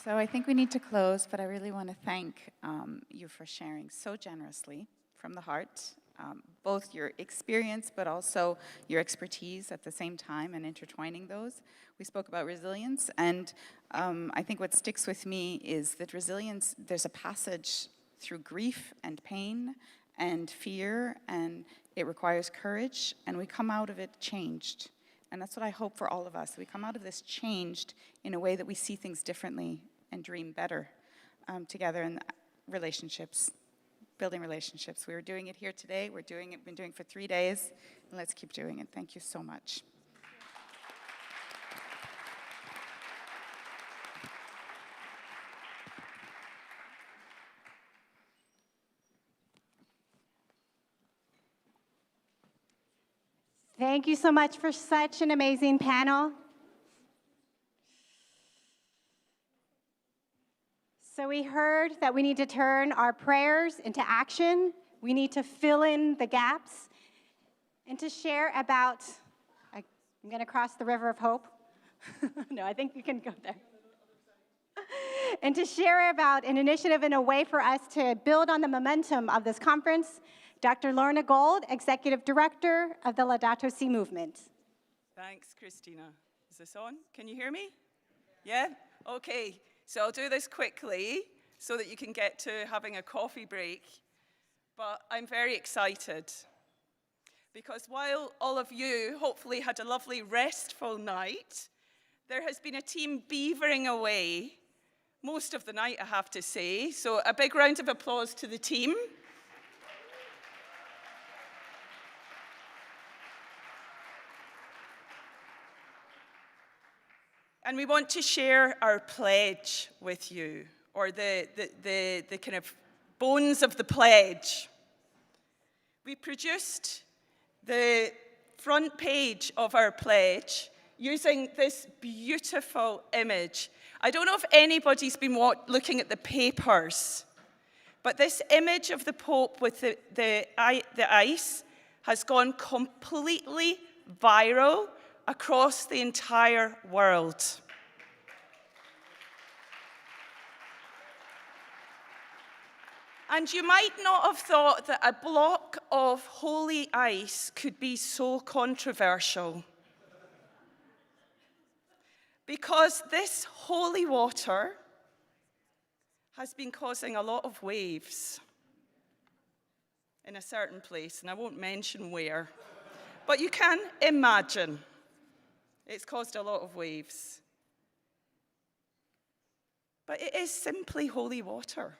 Speaker 9: So I think we need to close, but I really want to thank you for sharing so generously from the heart, both your experience but also your expertise at the same time and intertwining those. We spoke about resilience, and I think what sticks with me is that resilience, there's a passage through grief and pain and fear, and it requires courage, and we come out of it changed. And that's what I hope for all of us. We come out of this changed in a way that we see things differently and dream better together in relationships, building relationships. We were doing it here today. We've been doing it for 3 days, and let's keep doing it. Thank you so much.
Speaker 5: Thank you so much for such an amazing panel. So we heard that we need to turn our prayers into action. We need to fill in the gaps and to share about, I'm going to cross the river of hope. No, I think you can go there. And to share about an initiative and a way for us to build on the momentum of this conference, Dr. Lorna Gold, Executive Director of the Laudato Si movement.
Speaker 14: Thanks, Christina. Is this on? Can you hear me? Yeah? Okay. So I'll do this quickly so that you can get to having a coffee break. But I'm very excited because while all of you hopefully had a lovely restful night, there has been a team beavering away most of the night, I have to say. So a big round of applause to the team. And we want to share our pledge with you, or the kind of bones of the pledge. We produced the front page of our pledge using this beautiful image. I don't know if anybody's been looking at the papers, but this image of the Pope with the ice has gone completely viral across the entire world. And you might not have thought that a block of holy ice could be so controversial, because this holy water has been causing a lot of waves in a certain place, and I won't mention where, but you can imagine. It's caused a lot of waves. But it is simply holy water.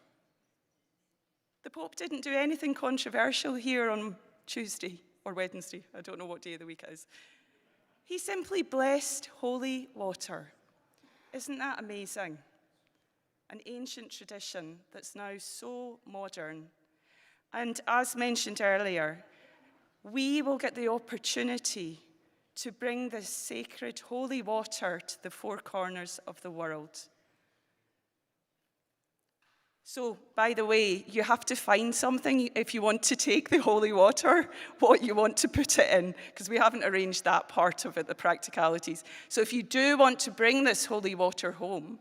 Speaker 14: The Pope didn't do anything controversial here on Tuesday or Wednesday. I don't know what day of the week it is. He simply blessed holy water. Isn't that amazing? An ancient tradition that's now so modern. And as mentioned earlier, we will get the opportunity to bring this sacred holy water to the four corners of the world. So, by the way, you have to find something if you want to take the holy water, what you want to put it in, because we haven't arranged that part of it, the practicalities. So if you do want to bring this holy water home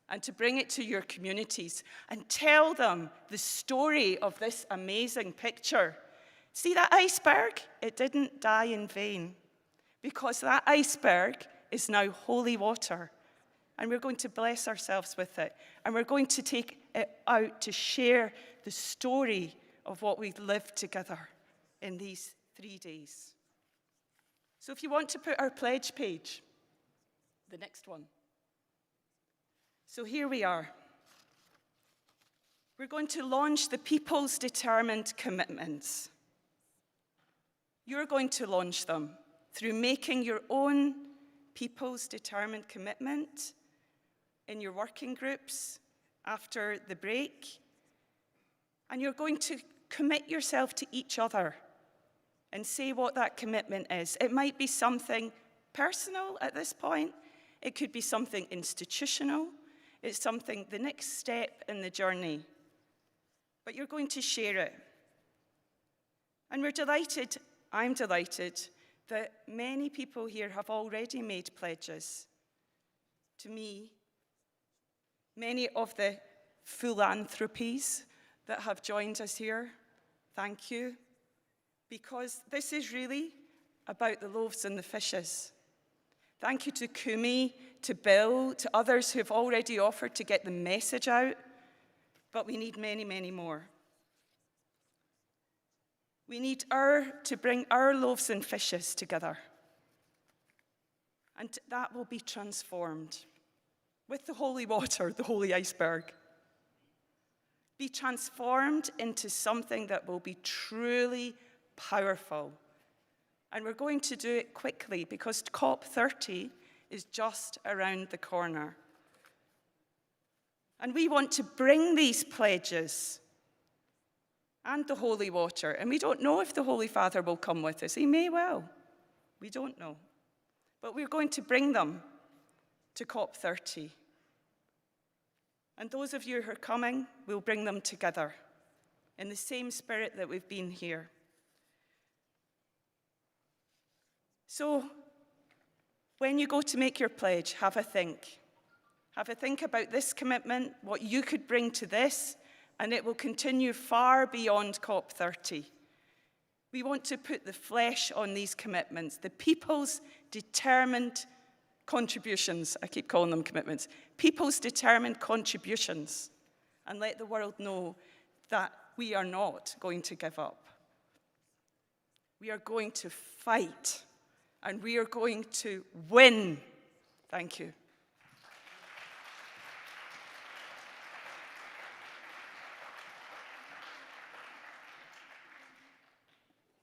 Speaker 14: and to bring it to your communities and tell them the story of this amazing picture, see that iceberg? It didn't die in vain, because that iceberg is now holy water. And we're going to bless ourselves with it. And we're going to take it out to share the story of what we've lived together in these 3 days. So if you want to put our pledge page, the next one. So here we are. We're going to launch the People's Determined Commitments. You're going to launch them through making your own People's Determined Commitment in your working groups after the break. And you're going to commit yourself to each other and say what that commitment is. It might be something personal at this point. It could be something institutional. It's something, the next step in the journey. But you're going to share it. And we're delighted, I'm delighted, that many people here have already made pledges to me, Many of the philanthropies that have joined us here, thank you, because this is really about the loaves and the fishes. Thank you to Kumi, to Bill, to others who have already offered to get the message out, but we need many, many more. We need to bring our loaves and fishes together, and that will be transformed with the holy water, the holy iceberg. Be transformed into something that will be truly powerful. And we're going to do it quickly because COP30 is just around the corner. And we want to bring these pledges and the holy water. And we don't know if the Holy Father will come with us. He may well. We don't know. But we're going to bring them to COP30. And those of you who are coming, we'll bring them together in the same spirit that we've been here. So, when you go to make your pledge, have a think. Have a think about this commitment, what you could bring to this, and it will continue far beyond COP30. We want to put the flesh on these commitments, the people's determined contributions. I keep calling them commitments. People's determined contributions, and let the world know that we are not going to give up. We are going to fight. And we are going to win. Thank you.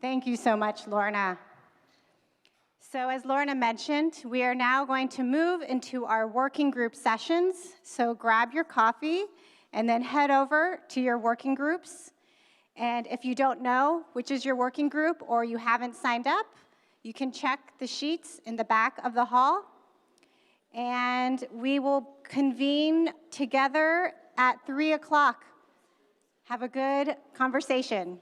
Speaker 5: Thank you so much, Lorna. So as Lorna mentioned, we are now going to move into our working group sessions. So grab your coffee and then head over to your working groups. And if you don't know which is your working group or you haven't signed up, you can check the sheets in the back of the hall, and we will convene together at 3 o'clock. Have a good conversation.